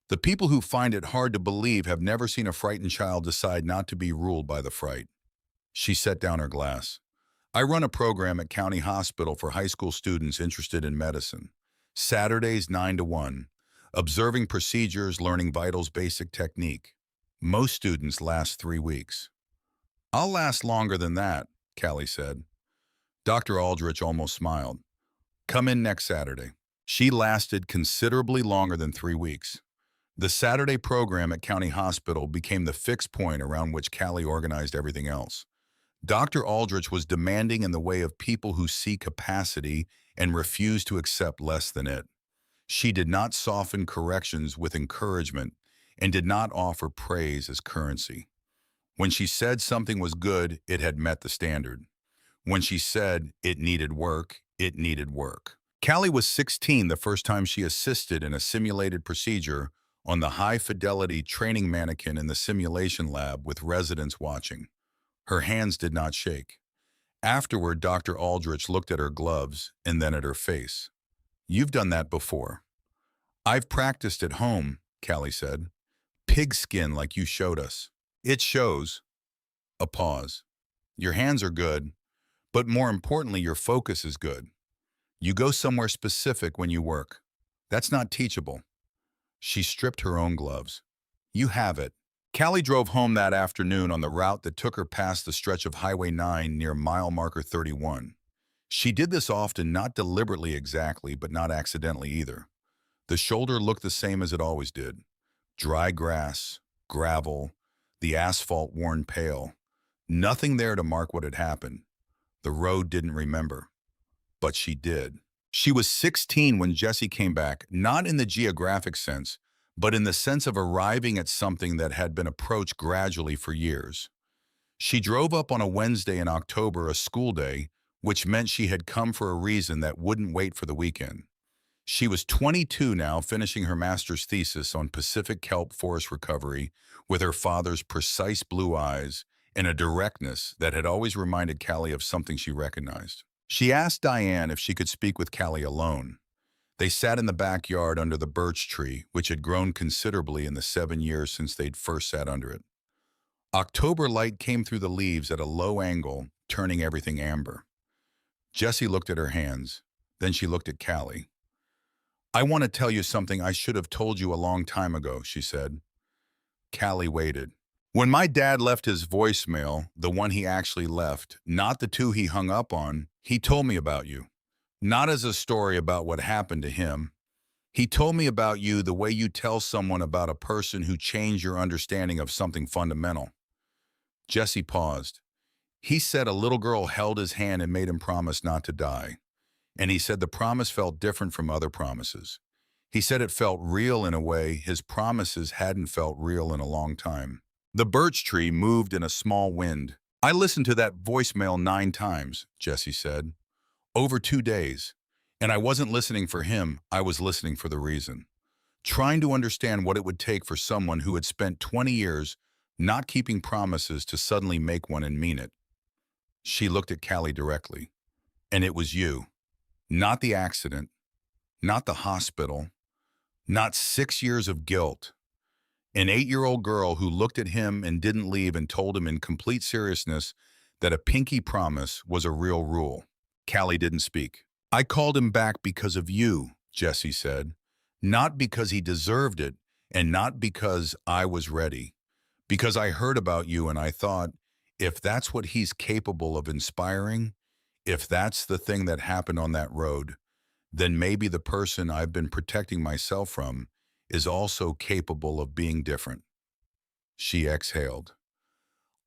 "The people who find it hard to believe have never seen a frightened child decide not to be ruled by the fright." She set down her glass. "I run a program at County Hospital for high school students interested in medicine. Saturdays 9 to 1. Observing procedures, learning vitals, basic technique. Most students last 3 weeks." "I'll last longer than that," Callie said. Dr. Aldrich almost smiled. "Come in next Saturday." She lasted considerably longer than 3 weeks. The Saturday program at County Hospital became the fixed point around which Callie organized everything else. Dr. Aldrich was demanding in the way of people who see capacity and refuse to accept less than it. She did not soften corrections with encouragement and did not offer praise as currency. When she said something was good, it had met the standard. When she said it needed work, it needed work. Callie was 16 the first time she assisted in a simulated procedure on the high-fidelity training mannequin in the simulation lab with residents watching. Her hands did not shake. Afterward, Dr. Aldrich looked at her gloves and then at her face. "You've done that before." "I've practiced at home," Callie said. "Pigskin like you showed us." "It shows." A pause. "Your hands are good, but more importantly, your focus is good. You go somewhere specific when you work. That's not teachable." She stripped her own gloves. "You have it." Callie drove home that afternoon on the route that took her past the stretch of Highway 9 near mile marker 31. She did this often, not deliberately exactly, but not accidentally either. The shoulder looked the same as it always did. Dry grass, gravel, the asphalt worn pale. Nothing there to mark what had happened. The road didn't remember. But she did. She was 16 when Jesse came back, not in the geographic sense, but in the sense of arriving at something that had been approached gradually for years. She drove up on a Wednesday in October, a school day, which meant she had come for a reason that wouldn't wait for the weekend. She was 22 now, finishing her master's thesis on Pacific kelp forest recovery with her father's precise blue eyes and a directness that had always reminded Callie of something she recognized. She asked Diane if she could speak with Callie alone. They sat in the backyard under the birch tree, which had grown considerably in the 7 years since they'd first sat under it. October light came through the leaves at a low angle, turning everything amber. Jessie looked at her hands. Then she looked at Callie. "I want to tell you something I should have told you a long time ago," she said. Callie waited. "When my dad left his voicemail, the one he actually left, not the two he hung up on, he told me about you. Not as a story about what happened to him. He told me about you the way you tell someone about a person who changed your understanding of something fundamental." Jessie paused. "He said a little girl held his hand and made him promise not to die. And he said the promise felt different from other promises. He said it felt real in a way his promises hadn't felt real in a long time." The birch tree moved in a small wind. "I listened to that voicemail 9 times, Jessie said. Over 2 days. And I wasn't listening for him, I was listening for the reason. Trying to understand what it would take for someone who had spent 20 years not keeping promises to suddenly make one and mean it." She looked at Callie directly. "And it was you. Not the accident. Not the hospital. Not 6 years of guilt. An 8-year-old girl who looked at him and didn't leave and told him in complete seriousness that a pinky promise was a real rule." Callie didn't speak. "I called him back because of you," Jessie said. "Not because he deserved it, and not because I was ready. Because I heard about you and I thought, if that's what he's capable of inspiring, if that's the thing that happened on that road, then maybe the person I've been protecting myself from is also capable of being different." She exhaled.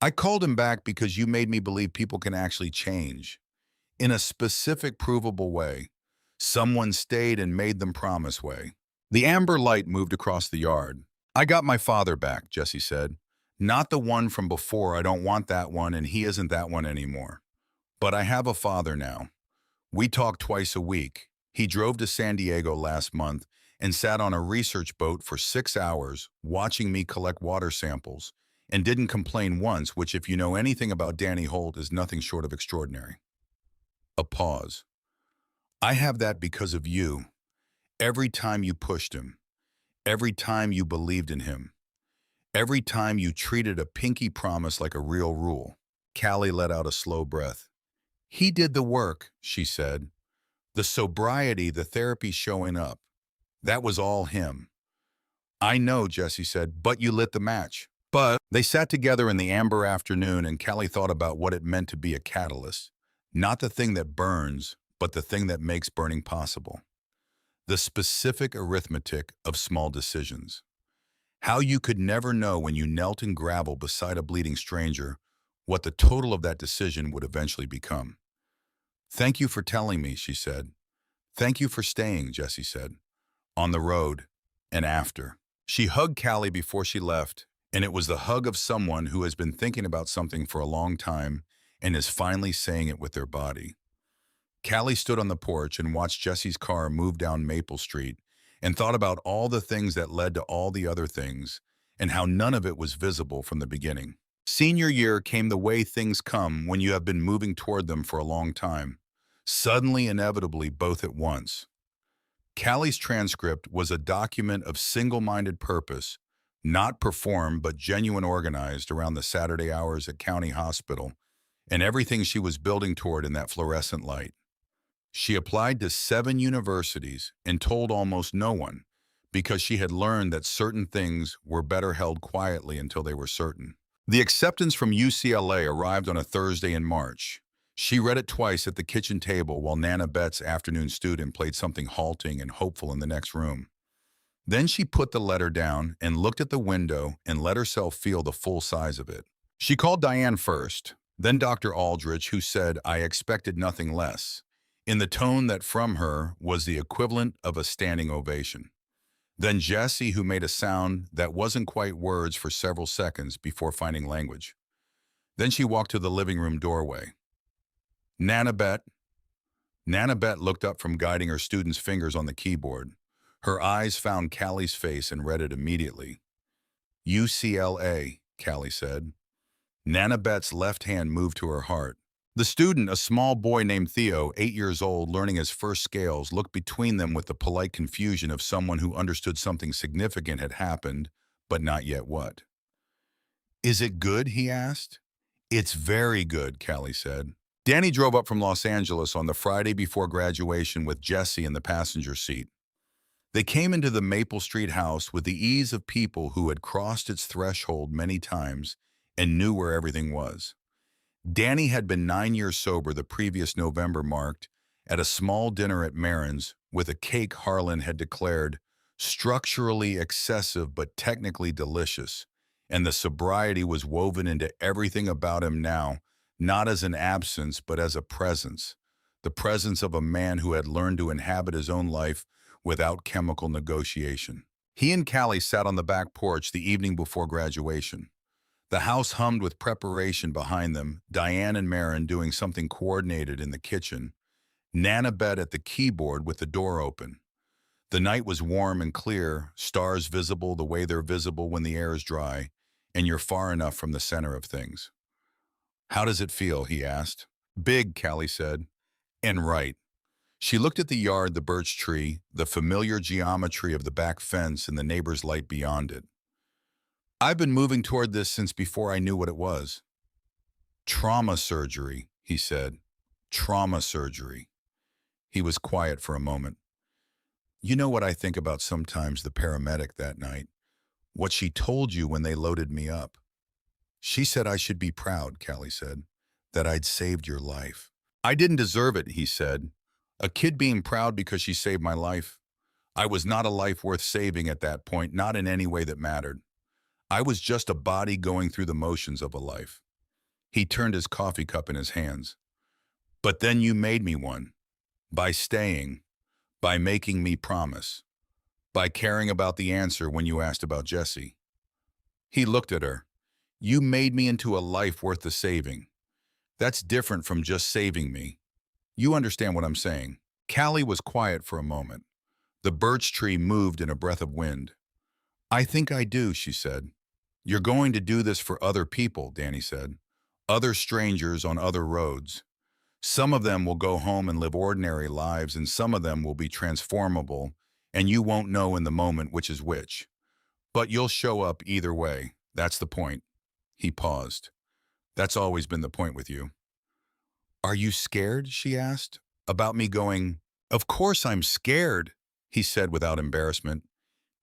"I called him back because you made me believe people can actually change. In a specific, provable way. Someone stayed and made them promise way." The amber light moved across the yard. "I got my father back," Jessie said. "Not the one from before. I don't want that one, and he isn't that one anymore. But I have a father now. We talk twice a week. He drove to San Diego last month and sat on a research boat for 6 hours watching me collect water samples and didn't complain once, which, if you know anything about Danny Holt, is nothing short of extraordinary." A pause. "I have that because of you. Every time you pushed him. Every time you believed in him. Every time you treated a pinky promise like a real rule." Callie let out a slow breath. "He did the work," she said. "The sobriety, the therapy showing up. That was all him." "I know," Jessie said, "but you lit the match." But they sat together in the amber afternoon, and Callie thought about what it meant to be a catalyst. Not the thing that burns, but the thing that makes burning possible. The specific arithmetic of small decisions. How you could never know when you knelt in gravel beside a bleeding stranger what the total of that decision would eventually become. "Thank you for telling me," she said. "Thank you for staying," Jessie said. "On the road and after." She hugged Callie before she left, and it was the hug of someone who has been thinking about something for a long time and is finally saying it with their body. Callie stood on the porch and watched Jessie's car move down Maple Street and thought about all the things that led to all the other things and how none of it was visible from the beginning. Senior year came the way things come when you have been moving toward them for a long time. Suddenly, inevitably, both at once. Callie's transcript was a document of single-minded purpose, not performed but genuine, organized around the Saturday hours at County Hospital and everything she was building toward in that fluorescent light. She applied to 7 universities and told almost no one because she had learned that certain things were better held quietly until they were certain. The acceptance from UCLA arrived on a Thursday in March. She read it twice at the kitchen table while Nana Betts' afternoon student played something halting and hopeful in the next room. Then she put the letter down and looked at the window and let herself feel the full size of it. She called Diane first, then Dr. Aldrich, who said, "I expected nothing less," in the tone that from her was the equivalent of a standing ovation. Then Jessie, who made a sound that wasn't quite words for several seconds before finding language. Then she walked to the living room doorway. "Nana Bet." Nana Bet looked up from guiding her student's fingers on the keyboard. Her eyes found Callie's face and read it immediately. "UCLA," Callie said. Nana Bet's left hand moved to her heart. The student, a small boy named Theo, 8 years old, learning his first scales, looked between them with the polite confusion of someone who understood something significant had happened, but not yet what. Is it good? He asked. It's very good, Callie said. Danny drove up from Los Angeles on the Friday before graduation with Jesse in the passenger seat. They came into the Maple Street house with the ease of people who had crossed its threshold many times and knew where everything was. Danny had been 9 years sober the previous November, marked at a small dinner at Marin's with a cake Harlan had declared structurally excessive but technically delicious, and the sobriety was woven into everything about him now, not as an absence but as a presence, the presence of a man who had learned to inhabit his own life without chemical negotiation. He and Callie sat on the back porch the evening before graduation. The house hummed with preparation behind them, Diane and Marin doing something coordinated in the kitchen, Nana Bet at the keyboard with the door open. The night was warm and clear, stars visible the way they're visible when the air is dry, and you're far enough from the center of things. How does it feel? He asked. Big, Callie said. And right. She looked at the yard, the birch tree, the familiar geometry of the back fence and the neighbor's light beyond it. I've been moving toward this since before I knew what it was. Trauma surgery, he said. Trauma surgery. He was quiet for a moment. You know what I think about sometimes, the paramedic that night? What she told you when they loaded me up. She said I should be proud, Callie said, that I'd saved your life. I didn't deserve it, he said. A kid being proud because she saved my life. I was not a life worth saving at that point, not in any way that mattered. I was just a body going through the motions of a life. He turned his coffee cup in his hands. But then you made me one. By staying. By making me promise. By caring about the answer when you asked about Jesse. He looked at her. You made me into a life worth the saving. That's different from just saving me. You understand what I'm saying? Callie was quiet for a moment. The birch tree moved in a breath of wind. I think I do, she said. You're going to do this for other people, Danny said. Other strangers on other roads. Some of them will go home and live ordinary lives, and some of them will be transformable, and you won't know in the moment which is which. But you'll show up either way. That's the point. He paused. That's always been the point with you. Are you scared? She asked. About me going, Of course I'm scared, he said without embarrassment.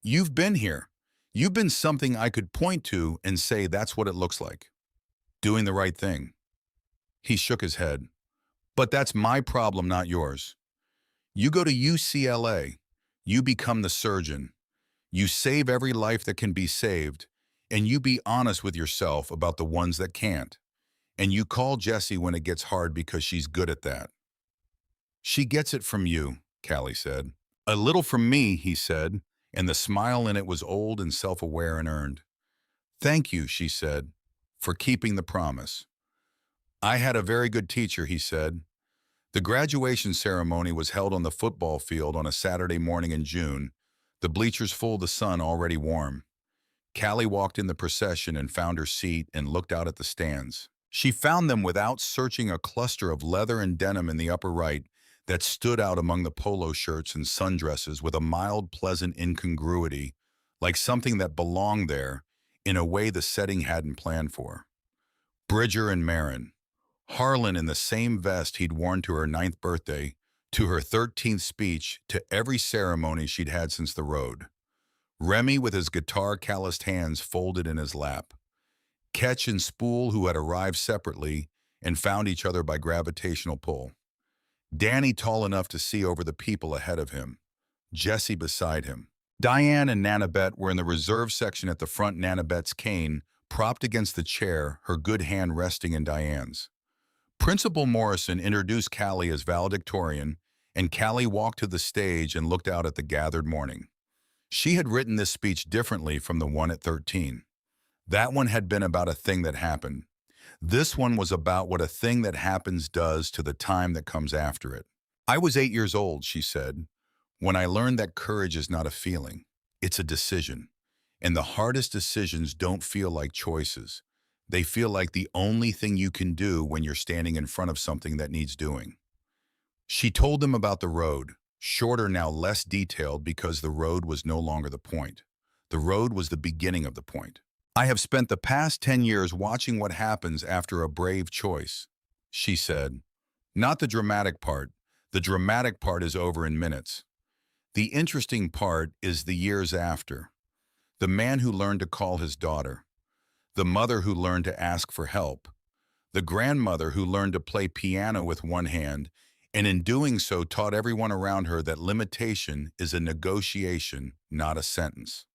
You've been here. You've been something I could point to and say that's what it looks like. Doing the right thing. He shook his head. But that's my problem, not yours. You go to UCLA. You become the surgeon. You save every life that can be saved, and you be honest with yourself about the ones that can't. And you call Jessie when it gets hard because she's good at that. She gets it from you, Callie said. A little from me, he said, and the smile in it was old and self-aware and earned. Thank you, she said, for keeping the promise. I had a very good teacher, he said. The graduation ceremony was held on the football field on a Saturday morning in June, the bleachers full, the sun already warm. Callie walked in the procession and found her seat and looked out at the stands. She found them without searching, a cluster of leather and denim in the upper right that stood out among the polo shirts and sundresses with a mild, pleasant incongruity, like something that belonged there in a way the setting hadn't planned for. Bridger and Marin. Harlan in the same vest he'd worn to her 9th birthday, to her 13th speech, to every ceremony she'd had since the road. Remy with his guitar-calloused hands folded in his lap. Ketch and Spool, who had arrived separately and found each other by gravitational pull. Danny tall enough to see over the people ahead of him. Jesse beside him. Diane and Nana Bet were in the reserve section at the front, Nana Bet's cane propped against the chair, her good hand resting in Diane's. Principal Morrison introduced Callie as valedictorian, and Callie walked to the stage and looked out at the gathered morning. She had written this speech differently from the one at 13. That one had been about a thing that happened. This one was about what a thing that happens does to the time that comes after it. I was 8 years old, she said, when I learned that courage is not a feeling, it's a decision. And the hardest decisions don't feel like choices. They feel like the only thing you can do when you're standing in front of something that needs doing. She told them about the road, shorter now less detailed because the road was no longer the point. The road was the beginning of the point. I have spent the past 10 years watching what happens after a brave choice, she said. Not the dramatic part. The dramatic part is over in minutes. The interesting part is the years after. The man who learned to call his daughter. The mother who learned to ask for help. The grandmother who learned to play piano with one hand and in doing so taught everyone around her that limitation is a negotiation, not a sentence.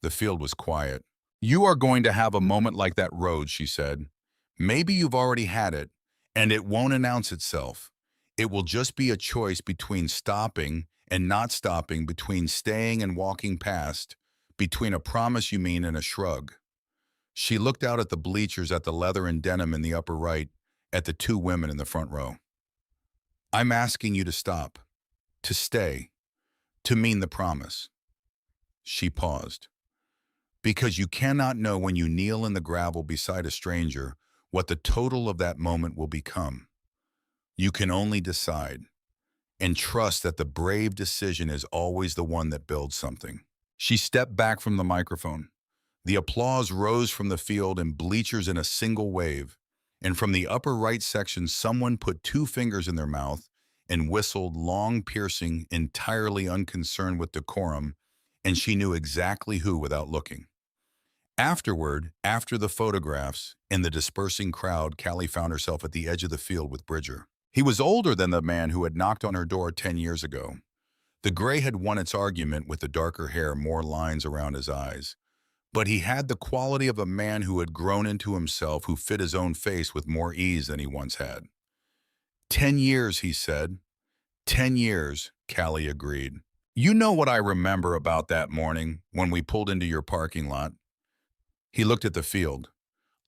The field was quiet. You are going to have a moment like that road, she said. Maybe you've already had it, and it won't announce itself. It will just be a choice between stopping and not stopping, between staying and walking past, between a promise you mean and a shrug. She looked out at the bleachers, at the leather and denim in the upper right, at the two women in the front row. I'm asking you to stop, to stay, to mean the promise. She paused. Because you cannot know when you kneel in the gravel beside a stranger what the total of that moment will become. You can only decide and trust that the brave decision is always the one that builds something. She stepped back from the microphone. The applause rose from the field and bleachers in a single wave, and from the upper right section someone put two fingers in their mouth and whistled long, piercing, entirely unconcerned with decorum, and she knew exactly who without looking. Afterward, after the photographs and the dispersing crowd, Callie found herself at the edge of the field with Bridger. He was older than the man who had knocked on her door 10 years ago. The gray had won its argument with the darker hair, more lines around his eyes. But he had the quality of a man who had grown into himself, who fit his own face with more ease than he once had. 10 years, he said. 10 years, Callie agreed. You know what I remember about that morning when we pulled into your parking lot? He looked at the field.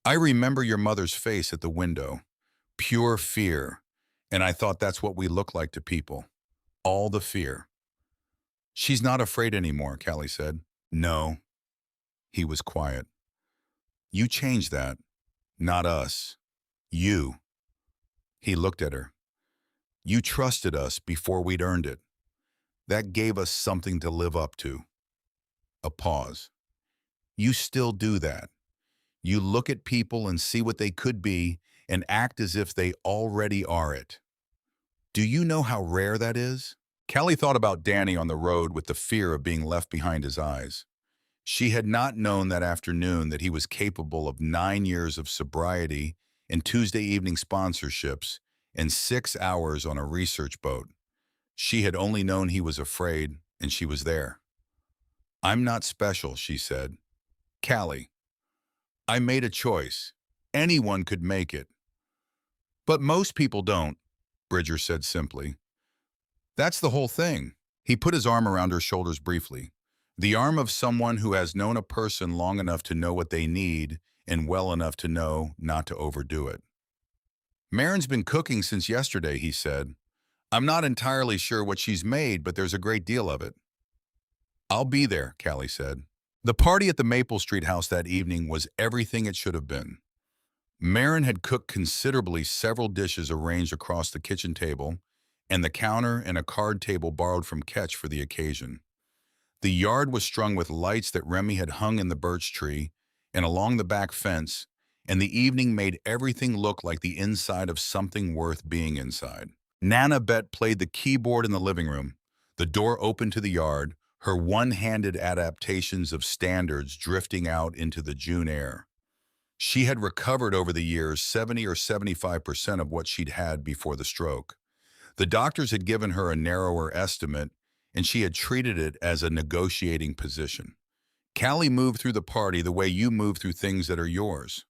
I remember your mother's face at the window. Pure fear. And I thought that's what we look like to people. All the fear. She's not afraid anymore, Callie said. No. He was quiet. You changed that. Not us. You. He looked at her. You trusted us before we'd earned it. That gave us something to live up to. A pause. You still do that. You look at people and see what they could be and act as if they already are it. Do you know how rare that is? Callie thought about Danny on the road with the fear of being left behind his eyes. She had not known that afternoon that he was capable of 9 years of sobriety and Tuesday evening sponsorships and 6 hours on a research boat. She had only known he was afraid, and she was there. I'm not special, she said. Callie, I made a choice. Anyone could make it. But most people don't, Bridger said simply. That's the whole thing. He put his arm around her shoulders briefly. The arm of someone who has known a person long enough to know what they need and well enough to know not to overdo it. Marin's been cooking since yesterday, he said. I'm not entirely sure what she's made, but there's a great deal of it. I'll be there, Callie said. The party at the Maple Street house that evening was everything it should have been. Marin had cooked considerably, several dishes arranged across the kitchen table, and the counter and a card table borrowed from Ketch for the occasion. The yard was strung with lights that Remy had hung in the birch tree and along the back fence, and the evening made everything look like the inside of something worth being inside. Nana Bet played the keyboard in the living room. The door opened to the yard, her one-handed adaptations of standards drifting out into the June air. She had recovered over the years 70 or 75% of what she'd had before the stroke. The doctors had given her a narrower estimate, and she had treated it as a negotiating position. Callie moved through the party the way you move through things that are yours.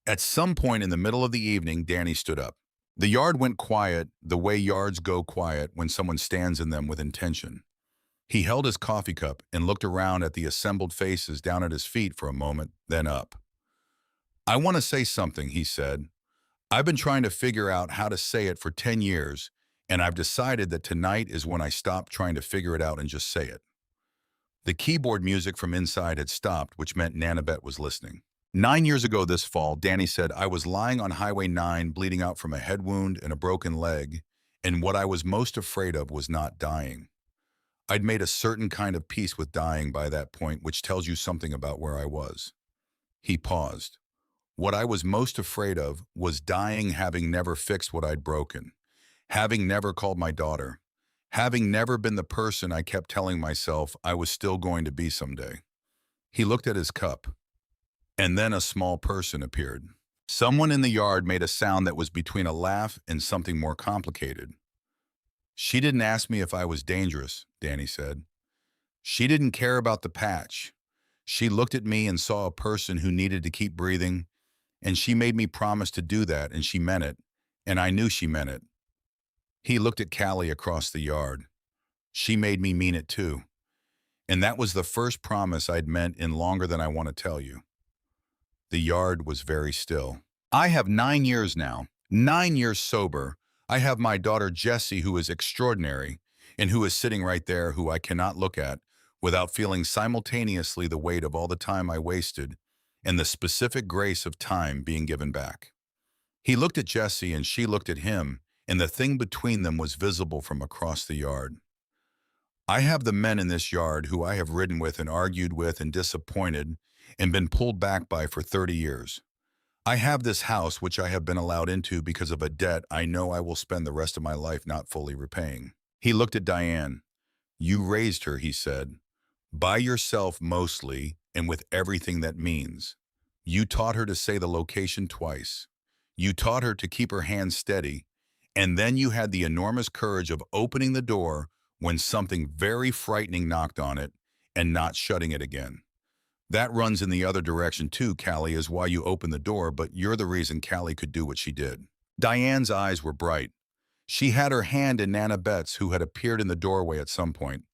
At some point in the middle of the evening, Danny stood up. The yard went quiet the way yards go quiet when someone stands in them with intention. He held his coffee cup and looked around at the assembled faces down at his feet for a moment, then up. I want to say something, he said. I've been trying to figure out how to say it for 10 years, and I've decided that tonight is when I stop trying to figure it out and just say it. The keyboard music from inside had stopped, which meant Nanabet was listening. 9 years ago this fall, Danny said, I was lying on Highway 9, bleeding out from a head wound and a broken leg, and what I was most afraid of was not dying. I'd made a certain kind of peace with dying by that point, which tells you something about where I was. He paused. What I was most afraid of was dying having never fixed what I'd broken, having never called my daughter, having never been the person I kept telling myself I was still going to be someday. He looked at his cup, and then a small person appeared. Someone in the yard made a sound that was between a laugh and something more complicated. She didn't ask me if I was dangerous, Danny said. She didn't care about the patch. She looked at me and saw a person who needed to keep breathing, and she made me promise to do that, and she meant it, and I knew she meant it. He looked at Callie across the yard. She made me mean it too. And that was the first promise I'd meant in longer than I want to tell you. The yard was very still. I have 9 years now, 9 years sober. I have my daughter Jessie, who is extraordinary, and who is sitting right there, who I cannot look at without feeling simultaneously the weight of all the time I wasted and the specific grace of time being given back. He looked at Jessie and she looked at him, and the thing between them was visible from across the yard. I have the men in this yard who I have ridden with and argued with and disappointed and been pulled back by for 30 years. I have this house which I have been allowed into because of a debt I know I will spend the rest of my life not fully repaying. He looked at Diane. You raised her, he said, by yourself mostly and with everything that means. You taught her to say the location twice. You taught her to keep her hands steady, and then you had the enormous courage of opening the door when something very frightening knocked on it and not shutting it again. That runs in the other direction too, Callie, is why you opened the door, but you're the reason Callie could do what she did. Diane's eyes were bright. She had her hand in Nana Betts, who had appeared in the doorway at some point.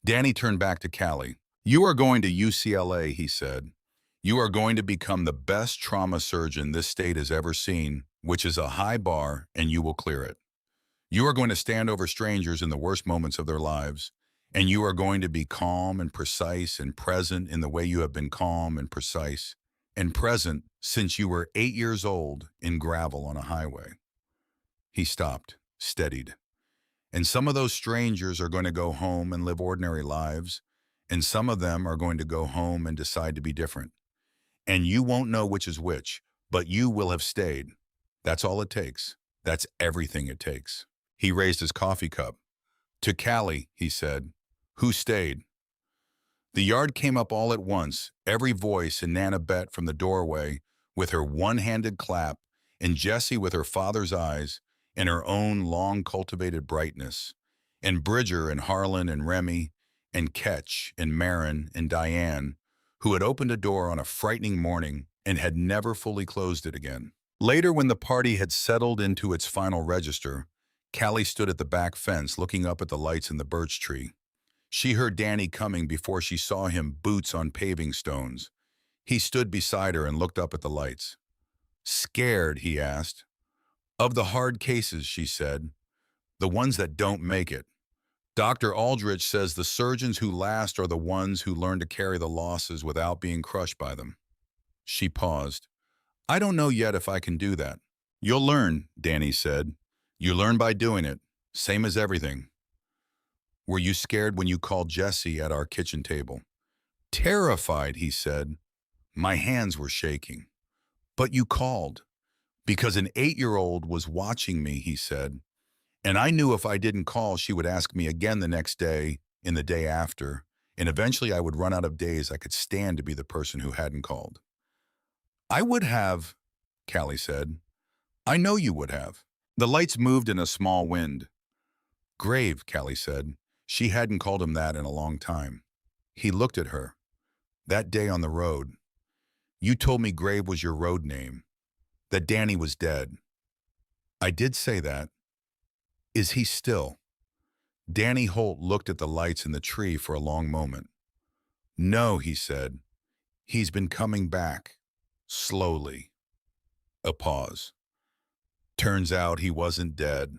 Danny turned back to Callie. You are going to UCLA, he said. You are going to become the best trauma surgeon this state has ever seen, which is a high bar, and you will clear it. You are going to stand over strangers in the worst moments of their lives, and you are going to be calm and precise and present in the way you have been calm and precise and present since you were 8 years old in gravel on a highway. He stopped, steadied. And some of those strangers are going to go home and live ordinary lives, and some of them are going to go home and decide to be different. And you won't know which is which, but you will have stayed. That's all it takes. That's everything it takes. He raised his coffee cup. To Callie, he said, who stayed? The yard came up all at once, every voice, and Nana Bet from the doorway with her one-handed clap, and Jessie with her father's eyes and her own long-cultivated brightness, and Bridger and Harlan and Remy and Ketch and Marin and Diane, who had opened a door on a frightening morning and had never fully closed it again. Later, when the party had settled into its final register, Callie stood at the back fence looking up at the lights in the birch tree. She heard Danny coming before she saw him, boots on paving stones. He stood beside her and looked up at the lights. Scared, he asked. Of the hard cases, she said, the ones that don't make it. Dr. Aldrich says the surgeons who last are the ones who learn to carry the losses without being crushed by them. She paused. I don't know yet if I can do that. You'll learn, Danny said. You learn by doing it, same as everything. Were you scared when you called Jessie at our kitchen table? Terrified, he said. My hands were shaking. But you called. Because an 8-year-old was watching me, he said. And I knew if I didn't call, she would ask me again the next day and the day after, and eventually I would run out of days I could stand to be the person who hadn't called. I would have, Callie said. I know you would have. The lights moved in a small wind. Grave, Callie said. She hadn't called him that in a long time. He looked at her. That day on the road. You told me Grave was your road name. That Danny was dead. I did say that. Is he still? Danny Holt looked at the lights in the tree for a long moment. No, he said. He's been coming back. Slowly. A pause. Turns out he wasn't dead.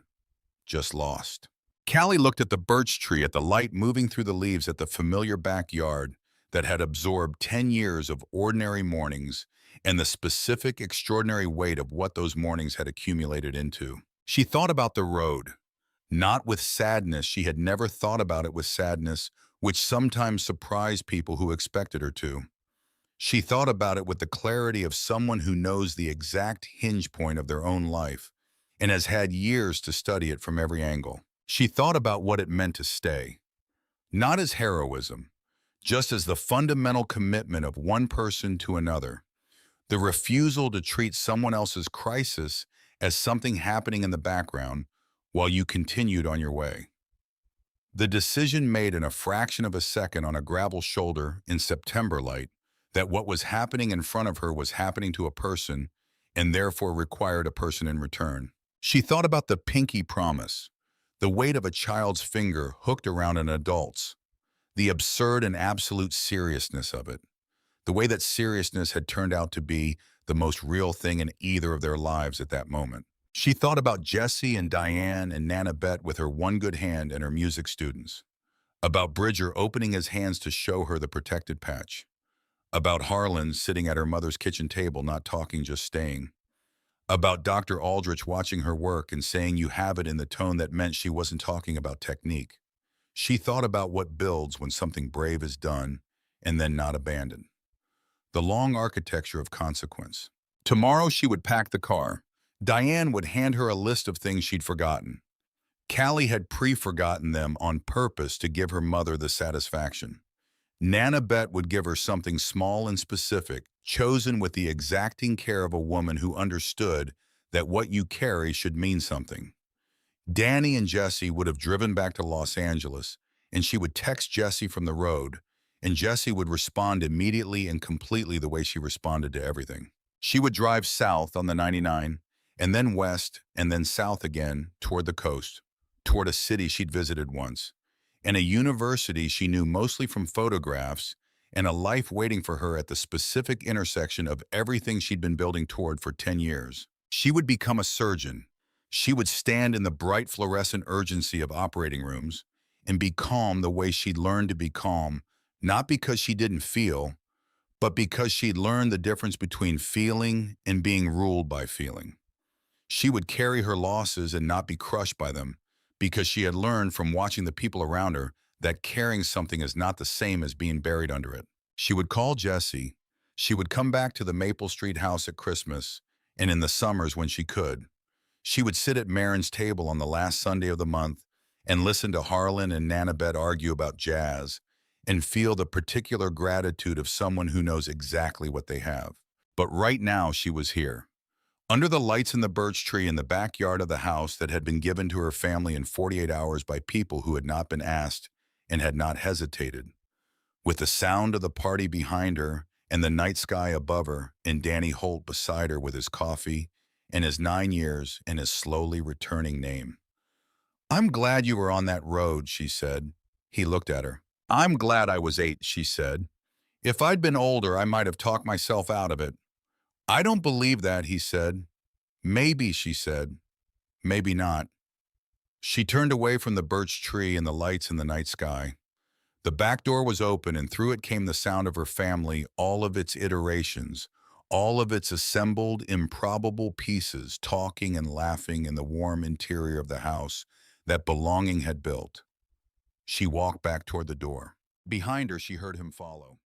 Just lost. Callie looked at the birch tree, at the light moving through the leaves at the familiar backyard that had absorbed 10 years of ordinary mornings and the specific, extraordinary weight of what those mornings had accumulated into. She thought about the road, not with sadness. She had never thought about it with sadness, which sometimes surprised people who expected her to. She thought about it with the clarity of someone who knows the exact hinge point of their own life and has had years to study it from every angle. She thought about what it meant to stay, not as heroism, just as the fundamental commitment of one person to another, the refusal to treat someone else's crisis as something happening in the background while you continued on your way. The decision made in a fraction of a second on a gravel shoulder in September light that what was happening in front of her was happening to a person and therefore required a person in return. She thought about the pinky promise, the weight of a child's finger hooked around an adult's, the absurd and absolute seriousness of it, the way that seriousness had turned out to be the most real thing in either of their lives at that moment. She thought about Jessie and Diane and Nana Bet with her one good hand and her music students, about Bridger opening his hands to show her the protected patch, about Harlan sitting at her mother's kitchen table not talking, just staying, about Dr. Aldrich watching her work and saying you have it in the tone that meant she wasn't talking about technique. She thought about what builds when something brave is done and then not abandoned. The long architecture of consequence. Tomorrow she would pack the car. Diane would hand her a list of things she'd forgotten. Callie had pre-forgotten them on purpose to give her mother the satisfaction. Nana Bet would give her something small and specific, chosen with the exacting care of a woman who understood that what you carry should mean something. Danny and Jessie would have driven back to Los Angeles, and she would text Jessie from the road, and Jessie would respond immediately and completely the way she responded to everything. She would drive south on the 99, and then west, and then south again, toward the coast, toward a city she'd visited once, and a university she knew mostly from photographs, and a life waiting for her at the specific intersection of everything she'd been building toward for 10 years. She would become a surgeon. She would stand in the bright fluorescent urgency of operating rooms and be calm the way she'd learned to be calm, not because she didn't feel, but because she'd learned the difference between feeling and being ruled by feeling. She would carry her losses and not be crushed by them, because she had learned from watching the people around her that carrying something is not the same as being buried under it. She would call Jessie. She would come back to the Maple Street house at Christmas and in the summers when she could. She would sit at Marin's table on the last Sunday of the month and listen to Harlan and Nana Bet argue about jazz and feel the particular gratitude of someone who knows exactly what they have. But right now she was here, under the lights in the birch tree in the backyard of the house that had been given to her family in 48 hours by people who had not been asked and had not hesitated, with the sound of the party behind her and the night sky above her and Danny Holt beside her with his coffee and his 9 years and his slowly returning name. "I'm glad you were on that road," she said. He looked at her. "I'm glad I was 8, she said. "If I'd been older, I might have talked myself out of it." "I don't believe that," he said. "Maybe," she said. "Maybe not." She turned away from the birch tree and the lights in the night sky. The back door was open, and through it came the sound of her family, all of its iterations, all of its assembled, improbable pieces, talking and laughing in the warm interior of the house that belonging had built. She walked back toward the door. Behind her, she heard him follow.